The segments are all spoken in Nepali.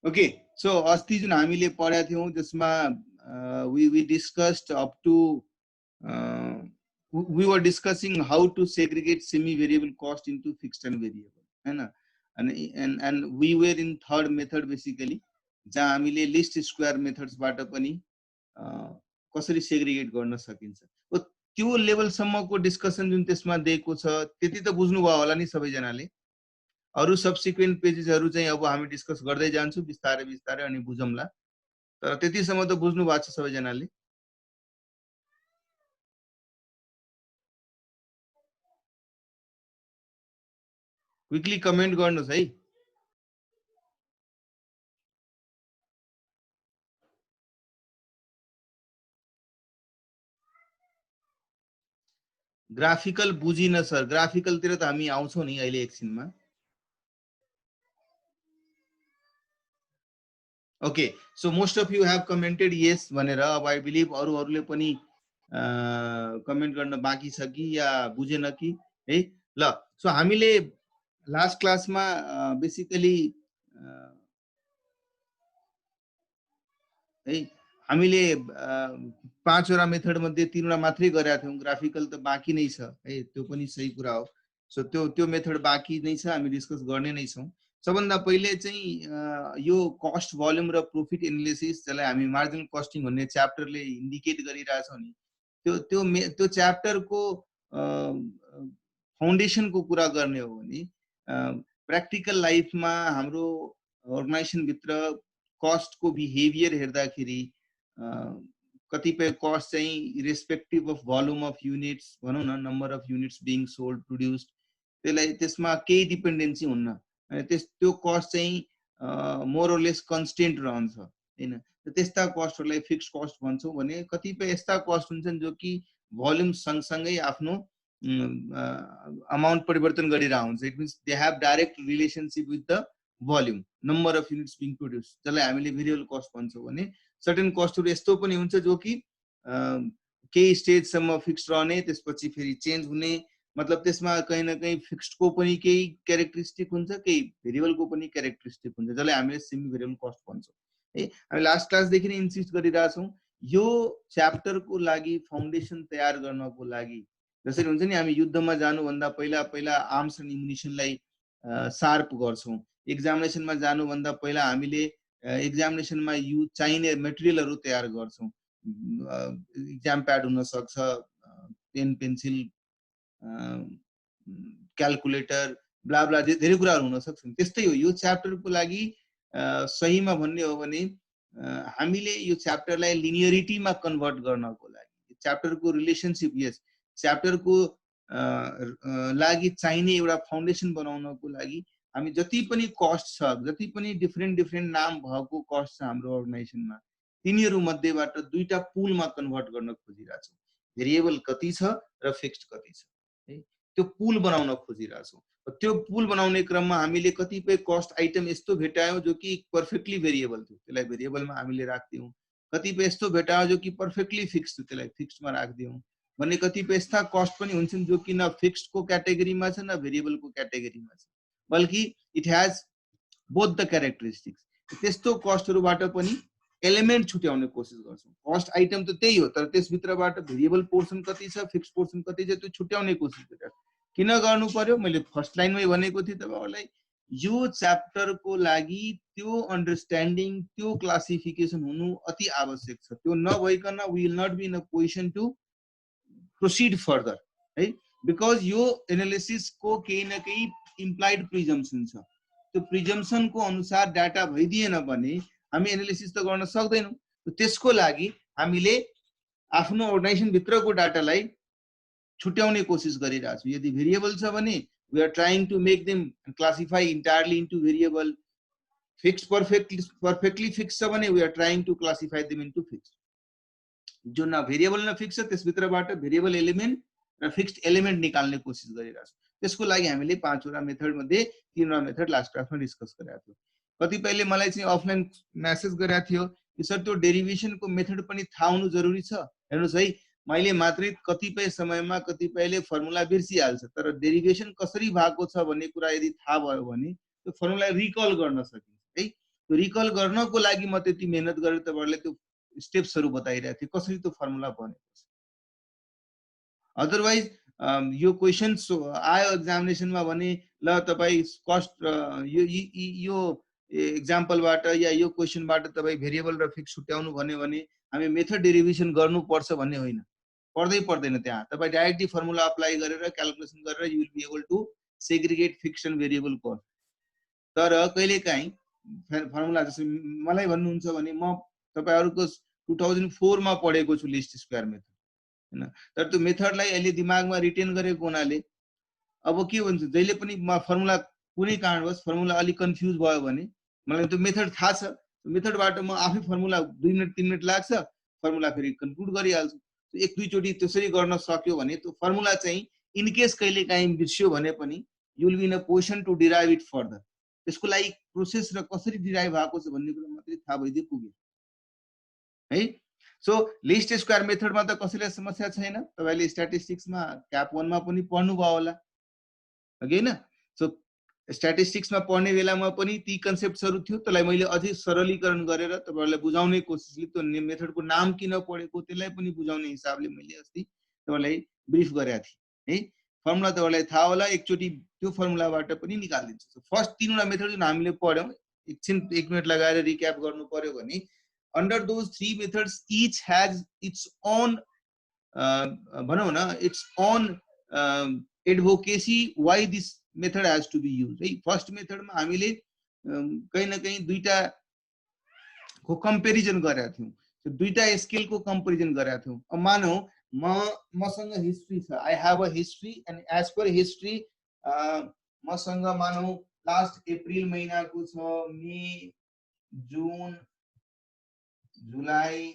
ओके सो अस्ति जुन हामीले पढाएको थियौं त्यसमा we discussed up to we were discussing how to segregate semi variable cost into fixed and variable हैन and we were in third method basically जहाँ हामीले लिस्ट स्क्वायर मेथड्स बाट पनि कसरी सेग्रिगेट गर्न सकिन्छ त्यो लेभल सम्मको डिस्कसन जुन त्यसमा दिएको छ त्यति त बुझ्नु भयो होला नि सबैजनाले अरु सब्सिक्वेन्ट पेजेसहरु चाहिँ अब हामी डिस्कस गर्दै जान्छौं बिस्तारै बिस्तारै अनि बुझौँला तर त्यतिसम्म त बुझ्नु भएको छ सबैजनाले क्विकली कमेन्ट गर्नुस् है ग्राफिकल बुझिन सर ग्राफिकल तिर त हामी आउँछौं नि अहिले एकछिनमा okay so most of you have commented yes भनेर अब आई बिलिभ अरुहरुले पनि कमेन्ट गर्न बाँकी छ कि या बुझेन कि है ल सो हामीले लास्ट क्लासमा बेसिकली है हामीले पाँचवटा मेथड मध्ये तीनवटा मात्रै गरेका थियौं ग्राफिकल त बाँकी नै छ है त्यो पनि सही कुरा हो सो त्यो मेथड बाँकी नै छ हामी डिस्कस गर्ने नै छौं सबभन्दा पहिले चाहिँ यो कस्ट भोल्युम र प्रॉफिट एनालिसिस जसलाई हामी मार्जिनल कस्टिङ भन्ने च्याप्टरले इन्डिकेट गरिरहेछौं नि त्यो च्याप्टरको फाउन्डेसनको कुरा गर्ने हो भने प्र्याक्टिकल लाइफमा हाम्रो अर्गनाइजेसन भित्र कस्ट को बिहेभियर हेर्दाखेरि कतिपय कस्ट चाहिँ irrespective of volume of units भनौं न number of units being sold produced त्यसलाई त्यसमा केही डिपेन्डेन्सी हुन्न अनि त्यो कस्ट चाहिँ मोर अर लेस कन्स्टेन्ट रहन्छ हैन त्यस्ता कस्टहरुलाई फिक्स्ड कस्ट भन्छौं भने कतिपय यस्ता कस्ट हुन्छन् जो कि भोल्युम सँगसँगै आफ्नो अमाउन्ट परिवर्तन गरिरहेको हुन्छ it means they have direct relationship with the volume number of units being produce जसलाई हामीले भेरिएबल कस्ट भन्छौं भने सर्टेन कस्टहरु यस्तो पनि हुन्छ जो कि केही स्टेजसम्म फिक्स्ड रहने त्यसपछि फेरि चेन्ज हुने मतलब त्यसमा कहीं न कहीं फिक्स्ड को पनि केही क्यारेक्टरिस्टिक हुन्छ केही भेरिएबल को पनि क्यारेक्टरिस्टिक हुन्छ जसलाई हामीले सेमी भेरिएबल कस्ट भन्छौं है हामी लास्ट क्लास देखि नै इन्सिस्ट गरिरहेछौं यो च्याप्टर को लागि फाउन्डेसन तयार गर्नको लागि जसरी हुन्छ नि हामी युद्धमा जानु भन्दा पहिला आर्म्स एन्ड एमुनिसनलाई शार्प गर्छौं एक्जामिनेसनमा जानु भन्दा पहिला हामीले एक्जामिनेसनमा चाहिने मटेरियलहरु तयार गर्छौं एक्जाम प्याड हुन सक्छ pen pencil calculator blah blah धेरै कुराहरु हुन सक्छन् त्यस्तै हो यो च्याप्टरको लागि सहीमा भन्ने हो भने हामीले यो च्याप्टरलाई लिनियरिटीमा कन्भर्ट गर्नको लागि च्याप्टरको रिलेशनशिप यस च्याप्टरको लागि चाहिने एउटा फाउन्डेसन बनाउनको लागि हामी जति पनि कस्ट छ जति पनि डिफरेन्ट नाम भएको कस्ट छ हाम्रो अर्गनाइजेसनमा तिनीहरु मध्येबाट दुईटा पुलमा कन्भर्ट गर्न खोजिरहेछौं भेरिएबल कति छ र फिक्स्ड कति छ है त्यो पुल बनाउन खोजिरहेछौं त्यो पुल बनाउने क्रममा हामीले कतिपय कस्ट आइटम यस्तो भेटायौं जो कि पर्फेक्टली भेरिएबल थियो त्यसलाई भेरिएबलमा हामीले राख्दियौं कतिपय यस्तो भेटायो जो कि पर्फेक्टली फिक्स्ड थियो त्यसलाई फिक्स्डमा राख्दियौं भन्ने कतिपय यस्ता कस्ट पनि हुन्छन् जो कि न फिक्स्ड को क्याटेगोरीमा छ न भेरिएबल को क्याटेगोरीमा छ बल्कि it has both the characteristics त्यस्तो कस्टहरुबाट पनि एलिमेन्ट छुट्याउने कोसिस गर्छौं कस्ट आइटम त त्यही हो तर त्यसभित्रबाट भेरिएबल पोर्सन कति छ फिक्स्ड पोर्सन कति छ त्यो छुट्याउने कोसिस गरिरहेको किन गर्नु पर्यो मैले फर्स्ट लाइनमै भनेको थिएँ तपाईहरुलाई यो च्याप्टरको लागि त्यो अन्डरस्ट्यान्डिङ त्यो क्लासिफिकेसन हुनु अति आवश्यक छ त्यो नभइकन we will not be in a position to proceed further है बिकज यो एनालिसिस को केही न केही इम्प्लाइड प्रिजम्पसन छ त्यो प्रिजम्पसन को अनुसार डाटा भइदिएन भने हामी एनालिसिस त गर्न सक्दैनौं त्यसको लागि हामीले आफ्नो अर्गनाइजेसन भित्रको डाटालाई छुट्याउने कोसिस गरिरहेछौं यदि भेरिएबल छ भने we are trying to make them classify entirely into variable fixed perfectly fixed छ भने we are trying to classify them into fixed जो न भेरिएबल न फिक्स छ त्यसभित्रबाट भेरिएबल एलिमेन्ट र फिक्स्ड एलिमेन्ट निकाल्ने कोसिस गरिरहेछौं त्यसको लागि हामीले पाँचवटा मेथड मध्ये तीनवटा मेथड लास्ट क्लासमा डिस्कस गरेका थियौं कतिपयले मलाई चाहिँ अफलाइन मेसेज गरेका थियो कि सर त्यो डेरिभेसनको मेथड पनि थाहा हुनु जरुरी छ हेर्नुस् है मैले मात्रै कतिपय समयमा कतिपयले फर्मुला बिर्सिहाल्छ तर डेरिभेसन कसरी भएको छ भन्ने कुरा यदि थाहा भयो भने त्यो फर्मुला रिकल गर्न सकिन्छ है त्यो रिकल गर्नको लागि म त्यति मेहनत गरेर तपाईहरुले त्यो स्टेप्सहरु बताइरहेको थिए कसरी त्यो फर्मुला बनेको छ। अदरवाइज यो क्वेशन्स आयो एक्जामिनेसनमा भने ल तपाई कस्ट यो एक्जाम्पलबाट या यो क्वेशनबाट तपाई भेरिएबल र फिक्स छुट्याउनु भन्यो भने हामी मेथड डेरिभेसन गर्नुपर्छ भन्ने होइन, पर्दैन त्यहाँ। तपाई डाइरेक्टली फर्मुला अप्लाई गरेर क्याल्कुलेसन गरेर you will be able to segregate fixed and variable cost. तर कहिलेकाहीँ फर्मुला जस्तै मलाई भन्नुहुन्छ भने म तपाईहरुको 2004 मा पढेको छु लिस्ट स्क्वायर मेथड हैन, तर त्यो मेथडलाई अहिले दिमागमा रिटेन गरेको हुनाले अब के भन्छ जहिले पनि म फर्मुला कुनै कारणवश फर्मुला अलि कन्फ्युज भयो भने मलाई त्यो मेथड थाहा छ, मेथडबाट म आफै फर्मुला 2 मिनेट 3 मिनेट लाग्छ फर्मुला फेरि कन्क्लुड गरिहाल्छु। एक दुई चोटी त्यसरी गर्न सक्यो भने त्यो फर्मुला चाहिँ इन केस कहिलेकाहीँ बिर्स्यो भने पनि you will be in a position to derive it further. त्यसको लागि प्रोसेस र कसरी डिराइभ भएको छ भन्ने कुरा मात्रै थाहा भइदिए पुग्यो है। सो लिस्ट स्क्वायर मेथडमा त कसैलाई समस्या छैन, तपाईले स्ट्याटिस्टिक्समा क्याप 1 मा पनि पढ्नु भयो होला हैन। सो स्ट्याटिस्टिक्समा पढ्ने बेलामा पनि ती कन्सेप्ट्सहरु थियो, त्यसलाई मैले अझै सरलीकरण गरेर तपाईहरुलाई बुझाउने कोसिसले त्यो मेथडको नाम किन पढेको त्यसलाई पनि बुझाउने हिसाबले मैले अस्ति तपाईलाई ब्रिफ गरेको थिएँ है। फर्मुला तपाईलाई थाहा होला, एकचोटी त्यो फर्मुलाबाट पनि निकाल्दिन्छ। फर्स्ट तीनवटा मेथड जुन हामीले पढ्यौं एकछिन 1 मिनेट लगाएर रिक्याप गर्नु पर्यो भने under those three methods each has its own भनौं न its own advocacy why this method has to be used है। फर्स्ट मेथडमा हामीले कहीं न कहीं दुईटा को कम्पेरिजन गरेका थियौं, दुईटा स्केलको कम्पेरिजन गरेका थियौं। अब मानौ मसँग हिस्ट्री छ, I have a history and as per history मसँग मानौ लास्ट अप्रिल महिनाको छ, May, June, July,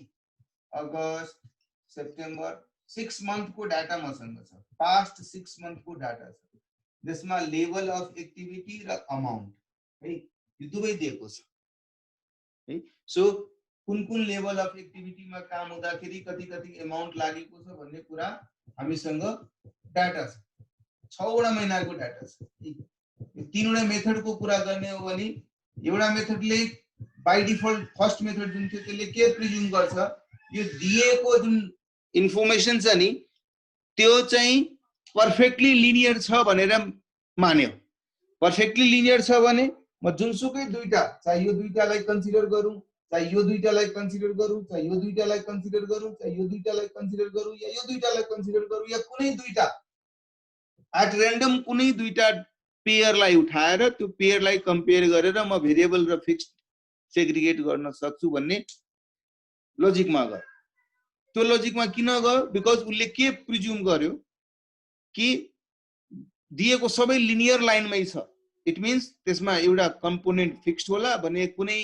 August, September 6 month को डाटा मसँग छ, पास्ट 6 मन्थ को डाटा छ, जसमा लेभल अफ एक्टिभिटी र अमाउन्ट है यो दुवै दिएको छ है। सो कुन लेभल अफ एक्टिभिटीमा काम हुँदाखेरि कति कति अमाउन्ट लागेको छ भन्ने कुरा हामीसँग डाटा छ, 6 वटा महिनाको डाटा छ। यो तीनवटा मेथडको कुरा गर्ने हो भने एउटा मेथडले बाइ डिफल्ट फर्स्ट मेथड जुन थियो त्यसले के प्रिज्युम गर्छ, यो दिएको जुन इन्फर्मेसन छ नि त्यो चाहिँ पर्फेक्टली लिनियर छ भनेर मान्यो। पर्फेक्टली लिनियर छ भने म जुनसुकै दुईटा, चाहे यो दुईटालाई कन्सिडर गरौँ, चाहे यो दुईटालाई कन्सिडर गरौँ, चाहे यो दुईटालाई कन्सिडर गरौँ, चाहे यो दुईटालाई कन्सिडर गरौँ या यो दुईटालाई कन्सिडर गरौँ या कुनै दुईटा एट र्यान्डम कुनै दुईटा पेयरलाई उठाएर त्यो पेयरलाई कम्पेयर गरेर म भेरिएबल र फिक्स्ड सेग्रिगेट गर्न सक्छु भन्ने लजिकमा गयो। त्यो लजिकमा किन गयो? बिकज उसले के प्रिज्युम गर्यो कि दिएको सबै लिनियर लाइनमै छ, इट मिन्स त्यसमा एउटा कम्पोनेन्ट फिक्स्ड होला भने कुनै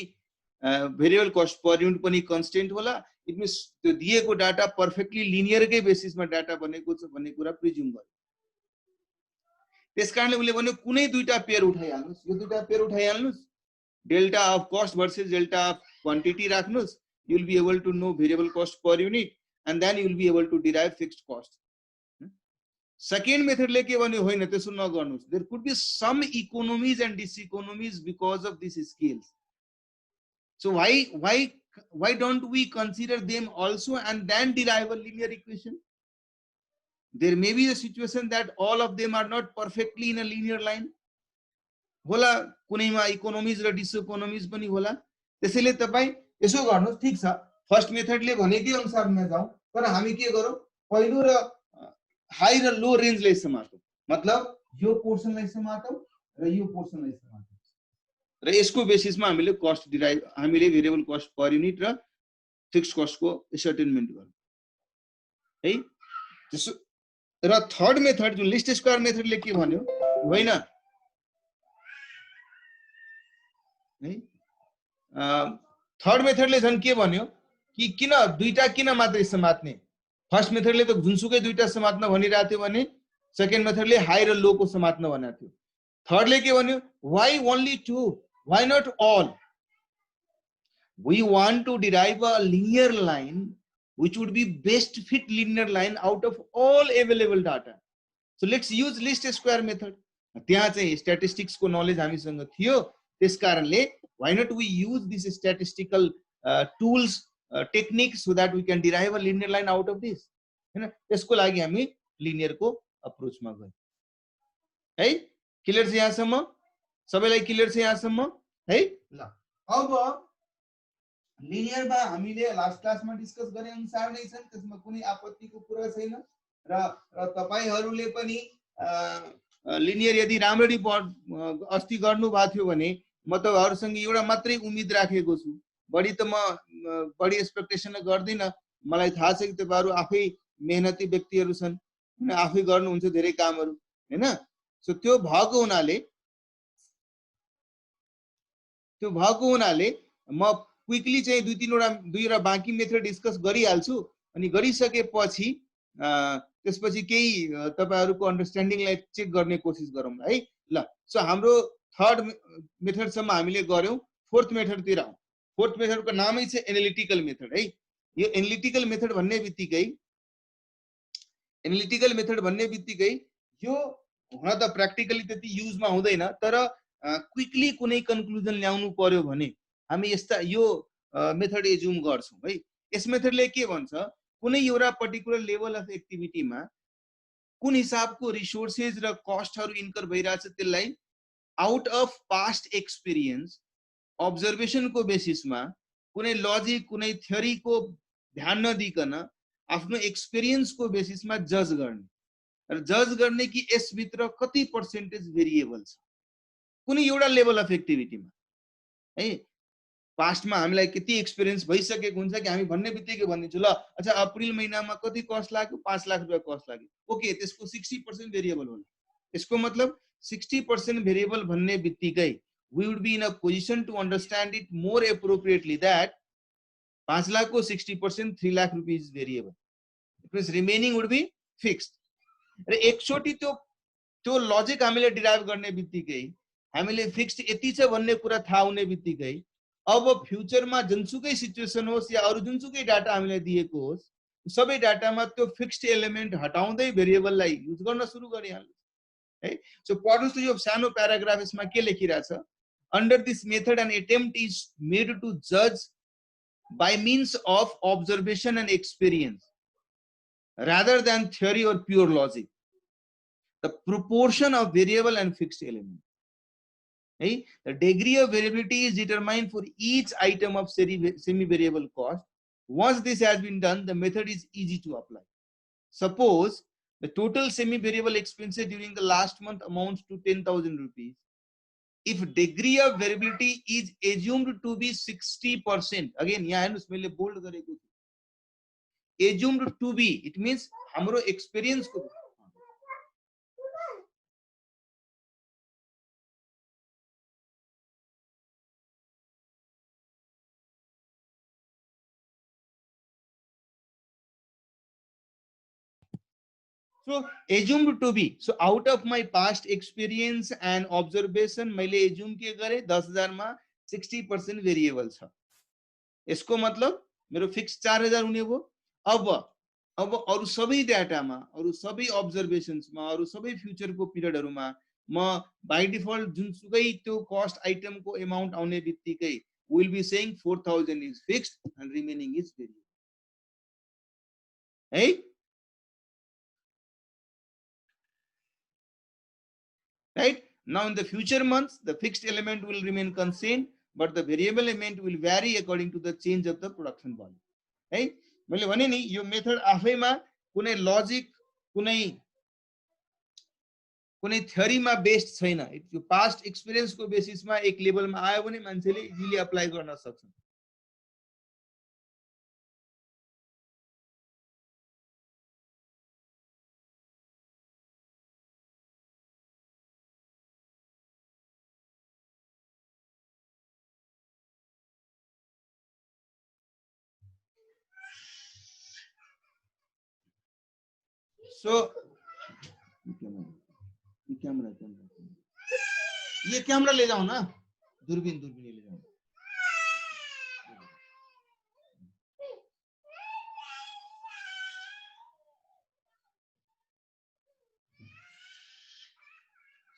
भेरिएबल कस्ट पर युनिट पनि कन्स्टेन्ट होला, इट मिन्स त्यो दिएको डाटा पर्फेक्टली लिनियरकै बेसिसमा डाटा बनेको छ भन्ने कुरा प्रिज्युम गर्यो। त्यसकारणले उसले भन्यो कुनै दुईटा पेयर उठाइहाल्नुस्, यो दुईटा पेयर उठाइहाल्नुस्, delta of cost versus delta of quantity राख्नुस्, you will be able to know variable cost per unit and then you will be able to derive fixed cost. Second method ले के भन्यो होइन त्यसो नगर्नुस्, there could be some economies and diseconomies because of these scales. So why don't we consider them also and then derive a linear equation? There may be a situation that all of them are not perfectly in a linear line. होला कुनैमा इकोनोमिज र डिसइकोनोमिज पनि होला, त्यसैले तपाई यसो गर्नुस्, ठीक छ फर्स्ट मेथडले भनेकै अनुसारमा जाउँ, तर हामी के गरौँ पहिलो र हाई र लो रेन्जलाई समातौँ, मतलब यो पोर्सनलाई समातौँ र यो पोर्सनलाई समातौँ र यसको बेसिसमा हामीले कस्ट डिराइभ, हामीले भेरिएबल कस्ट पर युनिट र फिक्स्ड कस्टको एसर्टेनमेन्ट गरौँ है। त्यसो र थर्ड मेथड जुन लिस्ट स्क्वायर मेथडले के भन्यो होइन है, थर्ड मेथडले झन् के भन्यो कि किन दुईटा किन मात्रै समात्ने, फर्स्ट मेथडले त जुनसुकै दुईटा समात्न भनिरहेको थियो भने सेकेन्ड मेथडले हाई र लो को समात्न भनेको थियो। थर्डले के भन्यो why only two, why not all, we want to derive a linear line which would be best fit linear line out of all available data, so let's use least square method. त्यहाँ चाहिँ स्ट्याटिस्टिक्स को नलेज हामीसँग थियो, त्यसकारणले why not we use this statistical tools techniques so that we can derive a linear line out of this हैन त्यसको लागि हामी लिनियर को अप्रोच मा गयौं है क्लियर छ यहाँसम्म सबैलाई क्लियर छ यहाँसम्म है ल अब लिनियर मा हामीले लास्ट क्लास मा डिस्कस गरे अनुसार नै छन् त्यसमा कुनै आपत्तिको कुरा छैन र तपाईहरुले पनि लिनियर यदि राम्ररी अस्ति गर्नु भएको थियो भने म तपाईहरुसँग एउटा मात्रै उम्मिद राखेको छु बढी त म बढी एक्सपेक्टेसन गर्दिन मलाई थाहा छ कि तपाईहरु आफै मेहनती व्यक्तिहरु छन् हैन आफै गर्नुहुन्छ धेरै कामहरु हैन सो त्यो भएको हुनाले म क्विकली चाहिँ दुईवटा बाँकी मेथड डिस्कस गरिहाल्छु अनि गरिसकेपछि त्यसपछि केही तपाईहरुको अन्डरस्ट्यान्डिङलाई चेक गर्ने कोसिस गरौँ है ल सो हाम्रो थर्ड मेथडसम्म हामीले गर्यौं फोर्थ मेथड तिर आउँ फोर्थ मेथडको नामै चाहिँ एनालिटिकल मेथड है यो एनालिटिकल मेथड भन्ने बित्तिकै यो हुन त प्र्याक्टिकली त्यति युजमा हुँदैन तर क्विकली कुनै कन्क्लुजन ल्याउनु पर्यो भने हामी यस्ता यो मेथड एज्युम गर्छौं है यस मेथडले के भन्छ कुनै एउटा पर्टिकुलर लेभल अफ एक्टिभिटीमा कुन हिसाबको रिसोर्सेस र कस्टहरु इन्कर भइराछ त्यसलाई out of past experience observation को बेसिसमा कुनै लजिक कुनै थ्योरी को ध्यान नदिकन आफ्नो एक्सपिरियन्स को बेसिसमा जज गर्ने र जज गर्ने कि यस भित्र कति पर्सेन्टेज भेरिएबल छ कुनै एउटा लेभल अफ एक्टिभिटीमा है पास्टमा हामीलाई कति एक्सपिरियन्स भइसकेको हुन्छ कि हामी भन्ने बित्तिकै भनिदिन्छु ल अच्छा अप्रिल महिनामा कति कस्ट लाग्यो 5 लाख रुपैयाँ कस्ट लाग्यो ओके त्यसको 60% भेरिएबल होला यसको मतलब 60% भेरिएबल भन्ने बित्तिकै we would be in a position to understand it more appropriately that 5 lakh ko 60% 3 lakh rupees variable it means remaining would be fixed र एकचोटी त्यो लजिक हामीले डिराइभ गर्ने बित्तिकै हामीले फिक्स्ड यति छ भन्ने कुरा थाहा हुने बित्तिकै अब फ्युचरमा जुनसुकै सिचुएसन होस् या अरु जुनसुकै डाटा हामीलाई दिएको होस् सबै डाटामा त्यो फिक्स्ड एलिमेन्ट हटाउँदै भेरिएबललाई युज गर्न सुरु गरिहाल्नु है सो पढ्नुस् त यो सानो प्याराग्राफ यसमा के लेखिरा छ under this method an attempt is made to judge by means of observation and experience rather than theory or pure logic the proportion of variable and fixed element hey the degree of variability is determined for each item of semi variable cost once this has been done the method is easy to apply suppose the total semi variable expenses during the last month amounts to 10,000 rupees if degree of variability is assumed to be 60% again यहाँ हेर्नुस् मैले बोल्ड गरेको छु assumed to be it means हाम्रो एक्सपिरियन्स को So assumed to be so out of my past experience and observation मैले assume के गरे 10,000 मा 60% भेरिएबल छ यसको मतलब मेरो फिक्स 4,000 हुने भयो अब अरु सबै डाटामा अरु सबै अब्जर्भेशन्समा अरु सबै फ्युचरको पिरियडहरुमा म बाइ डिफल्ट जुनसुकै त्यो कस्ट आइटमको अमाउन्ट आउने बित्तिकै will be saying 4,000 is fixed and remaining is variable है right now in the future months the fixed element will remain constant but the variable element will vary according to the change of the production volume है मैले भने नि यो मेथड आफैमा कुनै लजिक कुनै थ्योरीमा बेस्ड छैन यो पास्ट एक्सपिरियन्सको बेसिसमा एक लेभलमा आयो भने मान्छेले इजिली अप्लाई गर्न सक्छ So, ये कैमरा ले जाओ ना दूरबीन ले जाओ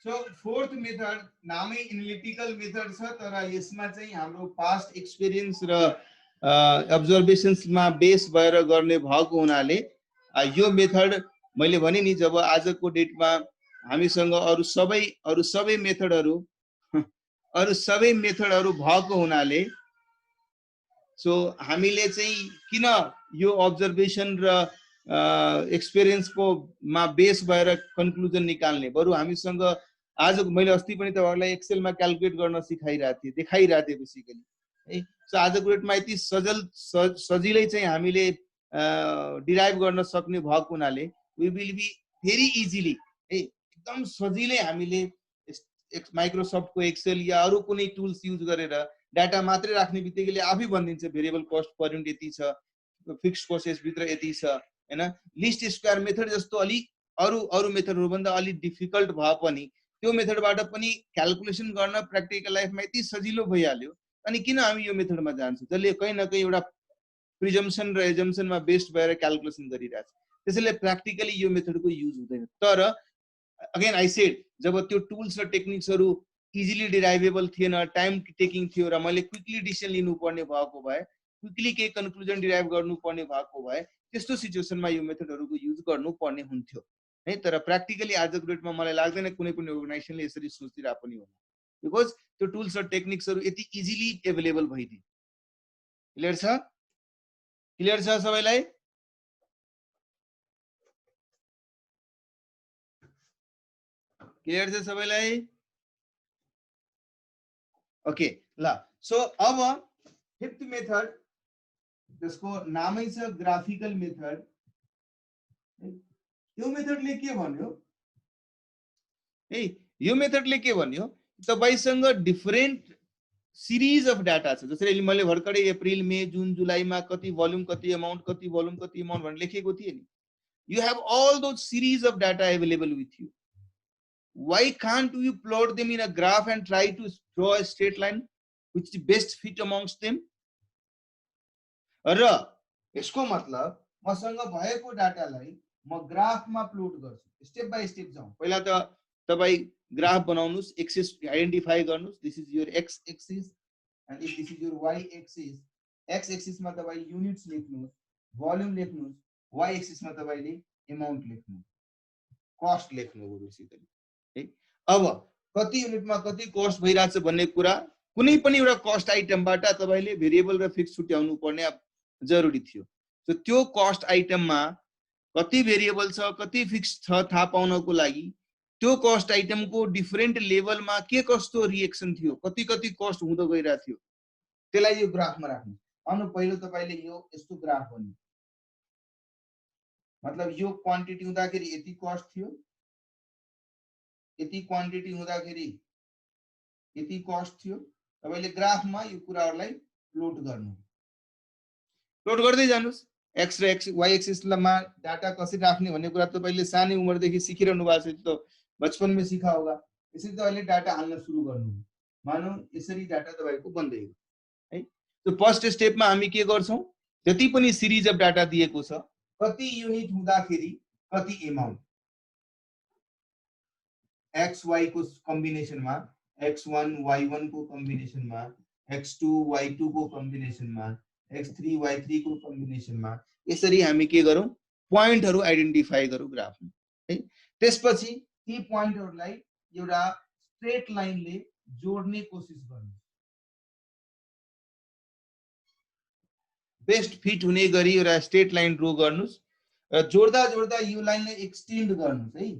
सो फोर्थ मेथड नामै एनालिटिकल मेथड छ, तर यसमा चाहिँ हाम्रो पास्ट एक्सपिरियन्स र अब्जर्भेसन्समा बेस भएर गर्ने भएको हुनाले यो मेथड मैले भने नि, जब आजको डेटमा हामीसँग अरू सबै मेथडहरू भएको हुनाले सो हामीले चाहिँ किन यो अब्जर्भेसन र एक्सपिरियन्सको मा बेस भएर कन्क्लुजन निकाल्ने, बरु हामीसँग आज मैले अस्ति पनि तपाईँहरूलाई एक्सेलमा क्यालकुलेट गर्न देखाइरहेको थिएँ बेसिकली है। सो आजको डेटमा यति सजिलै चाहिँ हामीले डिराइभ गर्न सक्ने भएको हुनाले we will be very easily है, एकदम सजिलै हामीले माइक्रोसफ्टको एक्सेल या अरू कुनै टुल्स युज गरेर डाटा मात्रै राख्ने बित्तिकै आफै भनिदिन्छ भेरिएबल कस्ट पर युनिट यति छ, फिक्स्ड प्रोसेसभित्र यति छ हैन। लिस्ट स्क्वायर मेथड जस्तो अरू मेथडहरूभन्दा अलिक डिफिकल्ट भए पनि त्यो मेथडबाट पनि क्यालकुलेसन गर्न प्र्याक्टिकल लाइफमा यति सजिलो भइहाल्यो। अनि किन हामी यो मेथडमा जान्छौँ, जसले कहीँ न कहीँ एउटा प्रिजम्सन र एजम्सनमा बेस्ड भएर क्यालकुलेसन गरिरहेछ, त्यसैले प्र्याक्टिकली यो मेथडको युज हुँदैन। तर अगेन आई सेड, जब त्यो टुल्स र टेक्निक्सहरू इजिली डिराइभेबल थिएन, टाइम टेकिङ थियो र मैले क्विकली डिसिसन लिनुपर्ने भएको भए, क्विकली केही कन्क्लुजन डिराइभ गर्नुपर्ने भएको भए, त्यस्तो सिचुएसनमा यो मेथडहरूको युज गर्नुपर्ने हुन्थ्यो है। तर प्र्याक्टिकली आजको डेटमा मलाई लाग्दैन कुनै पनि अर्गनाइजेसनले यसरी सोचिरहेको पनि होला, बिकज त्यो टुल्स र टेक्निक्सहरू यति इजिली एभाइलेबल भइदिए। क्लियर छ? क्लियर छ सबैलाई? क्लियर छ सबैलाई? ओके ल। सो अब फिफ्थ मेथड, त्यसको नामै छ ग्राफिकल मेथड। यो मेथडले के भन्यो है, यो मेथडले के भन्यो, तपाईसँग डिफरेन्ट सिरिज अफ डाटा छ। जसरी मैले भर्खरै अप्रिल मे जुन जुलाईमा कति भोल्युम कति अमाउन्ट कति भोल्युम कति अमाउन्ट भनेर लेखेको थिएँ नि। You have all those series of data available with you. Why can't you plot them in a graph and try to draw a straight line which is best fit amongst them? र यसको मतलब मसँग भएको डाटालाई म ग्राफमा प्लोट गर्छु, स्टेप बाई स्टेप जाउँ। पहिला त तपाई ग्राफ बनाउनुस्, एक्सिस आइडेन्टिफाई गर्नुस्, this is your x axis and this is your y axis. X एक्सिसमा तपाईले युनिट्स लेख्नुस्, भोल्युम लेख्नुस्, वाई एक्सिसमा तपाईले अमाउन्ट लेख्नु, कस्ट लेख्नु हो बेसिकली है। अब कति युनिटमा कति कस्ट भइराछ भन्ने कुरा, कुनै पनि एउटा कस्ट आइटमबाट तपाईले भेरिएबल र फिक्स छुट्याउनु पर्ने जरुरी थियो। सो त्यो कस्ट आइटममा कति भेरिएबल छ कति फिक्स छ थाहा पाउनको लागि त्यो कस्ट आइटमको डिफरेन्ट लेभलमा के कस्तो रिएक्सन थियो, कति कति कस्ट हुँदै गइरा थियो, त्यसलाई यो ग्राफमा राख्नु। अनि पहिलो तपाईले यो यस्तो ग्राफ बन्नु, मतलब यो क्वान्टिटी हुँदाखेरि यति कस्ट थियो, यति क्वान्टिटी हुँदाखेरि यति कस्ट थियो। तपाईले ग्राफमा यो कुराहरुलाई प्लोट गर्नु, प्लोट गर्दै जानुस्। एक्स र एक्स वाई एक्सिसमा डाटा कसरी राख्ने भन्ने कुरा तपाईले सानै उमेरदेखि सिकिरहनु भएको छ, त बचपन में सीखा होगा। यसरी तपाईले डाटा हाल्न सुरु गर्नु, मानौ यसरी डाटा तपाईको बन्दै हो है। त्यो फर्स्ट स्टेपमा हामी के गर्छौं, जति पनि सिरिज अफ डाटा दिएको छ, कति युनिट हुँदाखेरि कति अमाउन्ट, एक्स वाई को कम्बिनेसनमा, x1 y1 को कम्बिनेसनमा, x2 y2 को कम्बिनेसनमा, x3 y3 को कम्बिनेसनमा, यसरी हामी के गरौँ, पोइन्टहरु आइडेन्टिफाई गरौँ ग्राफमा है। त्यसपछि ती पोइन्टहरुलाई एउटा स्ट्रेट लाइनले जोड्ने कोसिस गर्नु, बेस्ट फिट हुने गरी एउटा स्ट्रेट लाइन ड्रा गर्नुस् र जोड्दा जोड्दा यो लाइनलाई एक्सटेन्ड गर्नुस् है।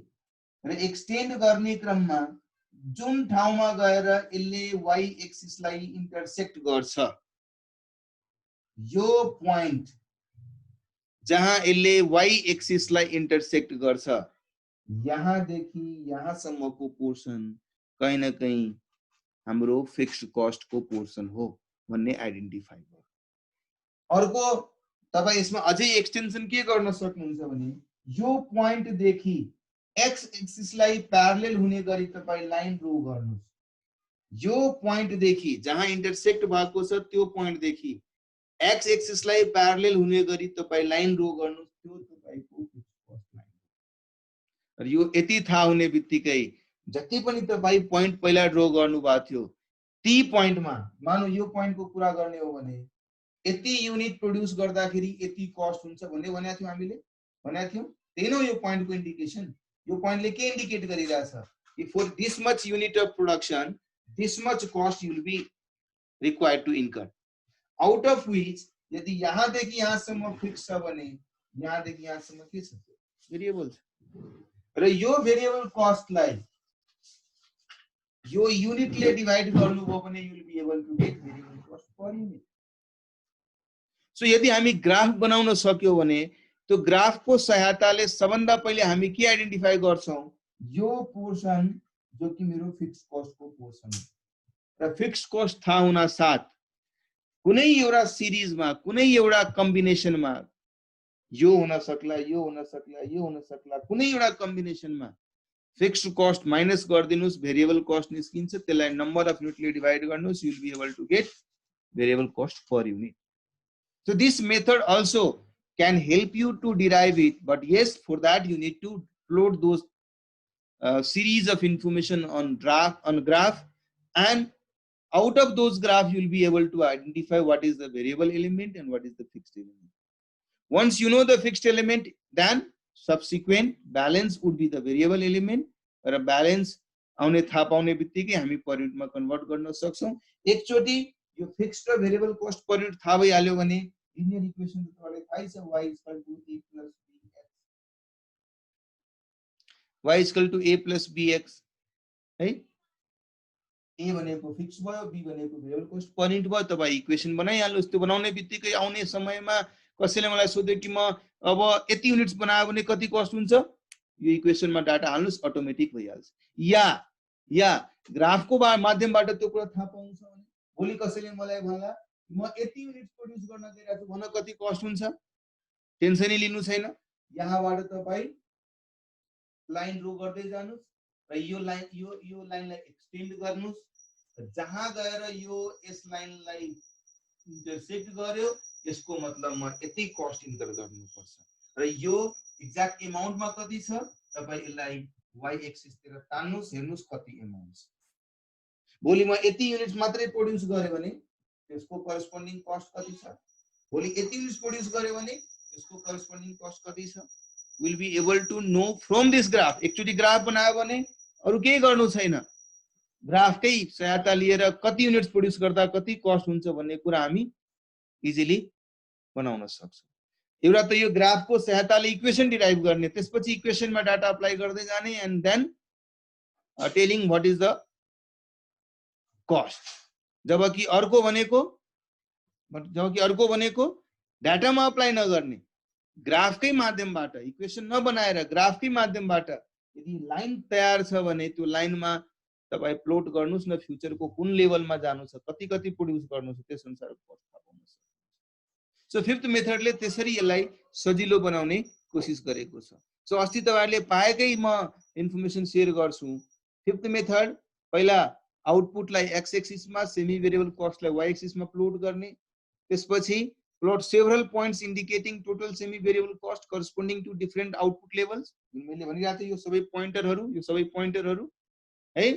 र एक्सटेन्ड गर्ने क्रममा जुन ठाउँमा गएर यसले वाई एक्सिसलाई इन्टरसेक्ट गर्छ, यो पोइन्ट जहाँ यसले वाई एक्सिसलाई इन्टरसेक्ट गर्छ, यहाँदेखि यहाँसम्मको पोर्सन कहीं न कहीं हाम्रो फिक्स्ड कस्ट को पोर्सन हो भन्ने आइडेन्टिफाई गर्नु। अर्को तपाई यसमा अझै एक्सटेन्सन के गर्न सक्नुहुन्छ भने यो पोइन्ट देखि एक्स एक्सिसलाई प्यारलल हुने गरी तपाई लाइन ड्रा गर्नुस्। यो पोइन्ट देखि जहाँ इन्टरसेक्ट भएको छ त्यो पोइन्ट देखि एक्स एक्सिसलाई प्यारलल हुने गरी तपाई लाइन ड्रा गर्नुस्, त्यो तपाईको फिक्स्ड कस्ट लाइन। र यो यति थाहा हुने बित्तिकै जति पनि तपाई पोइन्ट पहिला ड्र गर्नु भएको थियो ती पोइन्टमा मानौ यो पोइन्टको कुरा गर्ने हो भने यति युनिट प्रोड्युस गर्दाखेरि यति कस्ट हुन्छ भन्ने भनेको थियौ हामीले भनेको थियौ त्यही हो यो पोइन्टको इन्डिकेसन यो पोइन्टले के इन्डिकेट गरिरहेछ कि for this much unit of production this much cost you will be required to incur out of which यदि यहाँदेखि यहाँसम्म फिक्स छ भने यहाँदेखि यहाँसम्म के छ भेरिएबल छ र यो भेरिएबल कस्टलाई यो युनिटले डिवाइड गर्नुभयो भने you will be able to get variable cost per unit so यदि हामी ग्राफ बनाउन सक्यौ भने त्यो ग्राफको सहायताले सबभन्दा पहिले हामी के आइडेन्टिफाई गर्छौं यो पोर्सन जो कि मेरो फिक्स कस्टको पोर्सन हो र फिक्स कस्ट थाहा हुन साथ कुनै एउटा सिरिजमा कुनै एउटा कम्बिनेसनमा यो हुन सक्ला यो हुन सक्ला यो हुन सक्ला कुनै एउटा कम्बिनेसनमा फिक्स्ड कस्ट माइनस गर्दिनुस् भेरिएबल कस्ट निस्किन्छ त्यसलाई नम्बर अफ युनिटले डिवाइड गर्नुस् you will be able to get variable cost per unit so this method also can help you to derive it, but yes, for that you need to plot those series of information on graph, and out of those graph you will be able to identify what is the variable element and what is the fixed element. Once you know the fixed element, then subsequent balance would be the variable element, or a balance आउने थाहा पाउने बित्तिकै हामी पर युनिटमा कन्भर्ट गर्न सक्छौं एकचोटी यो फिक्स्ड र भेरिएबल कस्ट पर युनिट थाहा भइहाल्यो भने लिनियर इक्वेसन तपाईलाई थाहै छ y = a plus bx है a भनेको फिक्स भयो b भनेको भेरिएबल कस्ट पर युनिट भयो तपाई इक्वेसन बनाइहाल्नुस् त्यो बनाउने बित्तिकै आउने समयमा कसैले मलाई सोध्यो कि म अब यति युनिट्स बनायो भने कति कस्ट हुन्छ यो इक्वेसनमा डाटा हाल्नुस् अटोमेटिक भइहाल्छ या ग्राफको माध्यमबाट त्यो कुरा थाहा पाउँछ भने भोलि कसैले मलाई भन्ला म यति युनिट प्रोड्युस गर्न गइरहेको छु भन कति कस्ट हुन्छ टेन्सनै लिनु छैन यहाँबाट तपाई लाइन ड्रा गर्दै जानुस् र यो लाइनलाई एक्सटेन्ड गर्नुस् जहाँ गएर यो यस लाइनलाई इन्टरसेक्ट गर्यो यसको मतलब म यति कस्ट इन्कर गर्नुपर्छ र यो एक्ज्याक्ट अमाउन्टमा कति छ तपाई यसलाई y एक्सिस तिर तान्नुस् हेर्नुस् कति अमाउन्ट छ भोलि म यति युनिट्स मात्रै प्रोड्युस गरे भने त्यसको करस्पोन्डिङ कस्ट कति छ भोलि यति युनिट्स प्रोड्युस गर्यो भने त्यसको करस्पोन्डिङ कस्ट कति छ will be able to know from this graph एकचोटी ग्राफ बनायो भने अरु केही गर्नु छैन ग्राफकै सहायता लिएर कति युनिट्स प्रोड्युस गर्दा कति कस्ट हुन्छ भन्ने कुरा हामी इजिली बनाउन सक्छौं एउटा त यो ग्राफको सहायताले इक्वेसन डिराइभ गर्ने त्यसपछि इक्वेसनमा डाटा अप्लाई गर्दै जाने and then telling what is the cost जबकि अर्को भनेको डाटामा अप्लाई नगर्ने ग्राफकै माध्यमबाट इक्वेसन नबनाएर ग्राफकै माध्यमबाट यदि लाइन तयार छ भने त्यो लाइनमा तपाई प्लॉट गर्नुस् न फ्युचरको कुन लेभलमा जानु छ कति कति प्रोड्युस गर्नु छ त्यस अनुसार कस्ट थाहा पाउन सक्नुहुन्छ सो फिफ्थ मेथडले त्यसरी यसलाई सजिलो बनाउने कोसिस गरेको छ सो अस्ति तपाईहरुले पाएकै म इन्फर्मेसन शेयर गर्छु फिफ्थ मेथड पहिला आउटपुटलाई x एक्सिसमा सेमी भेरिएबल कस्टलाई y एक्सिसमा प्लॉट गर्ने त्यसपछि plot several points indicating total semi variable cost corresponding to different output levels मैले भनिरहेको थिएँ यो सबै पोइन्टरहरु है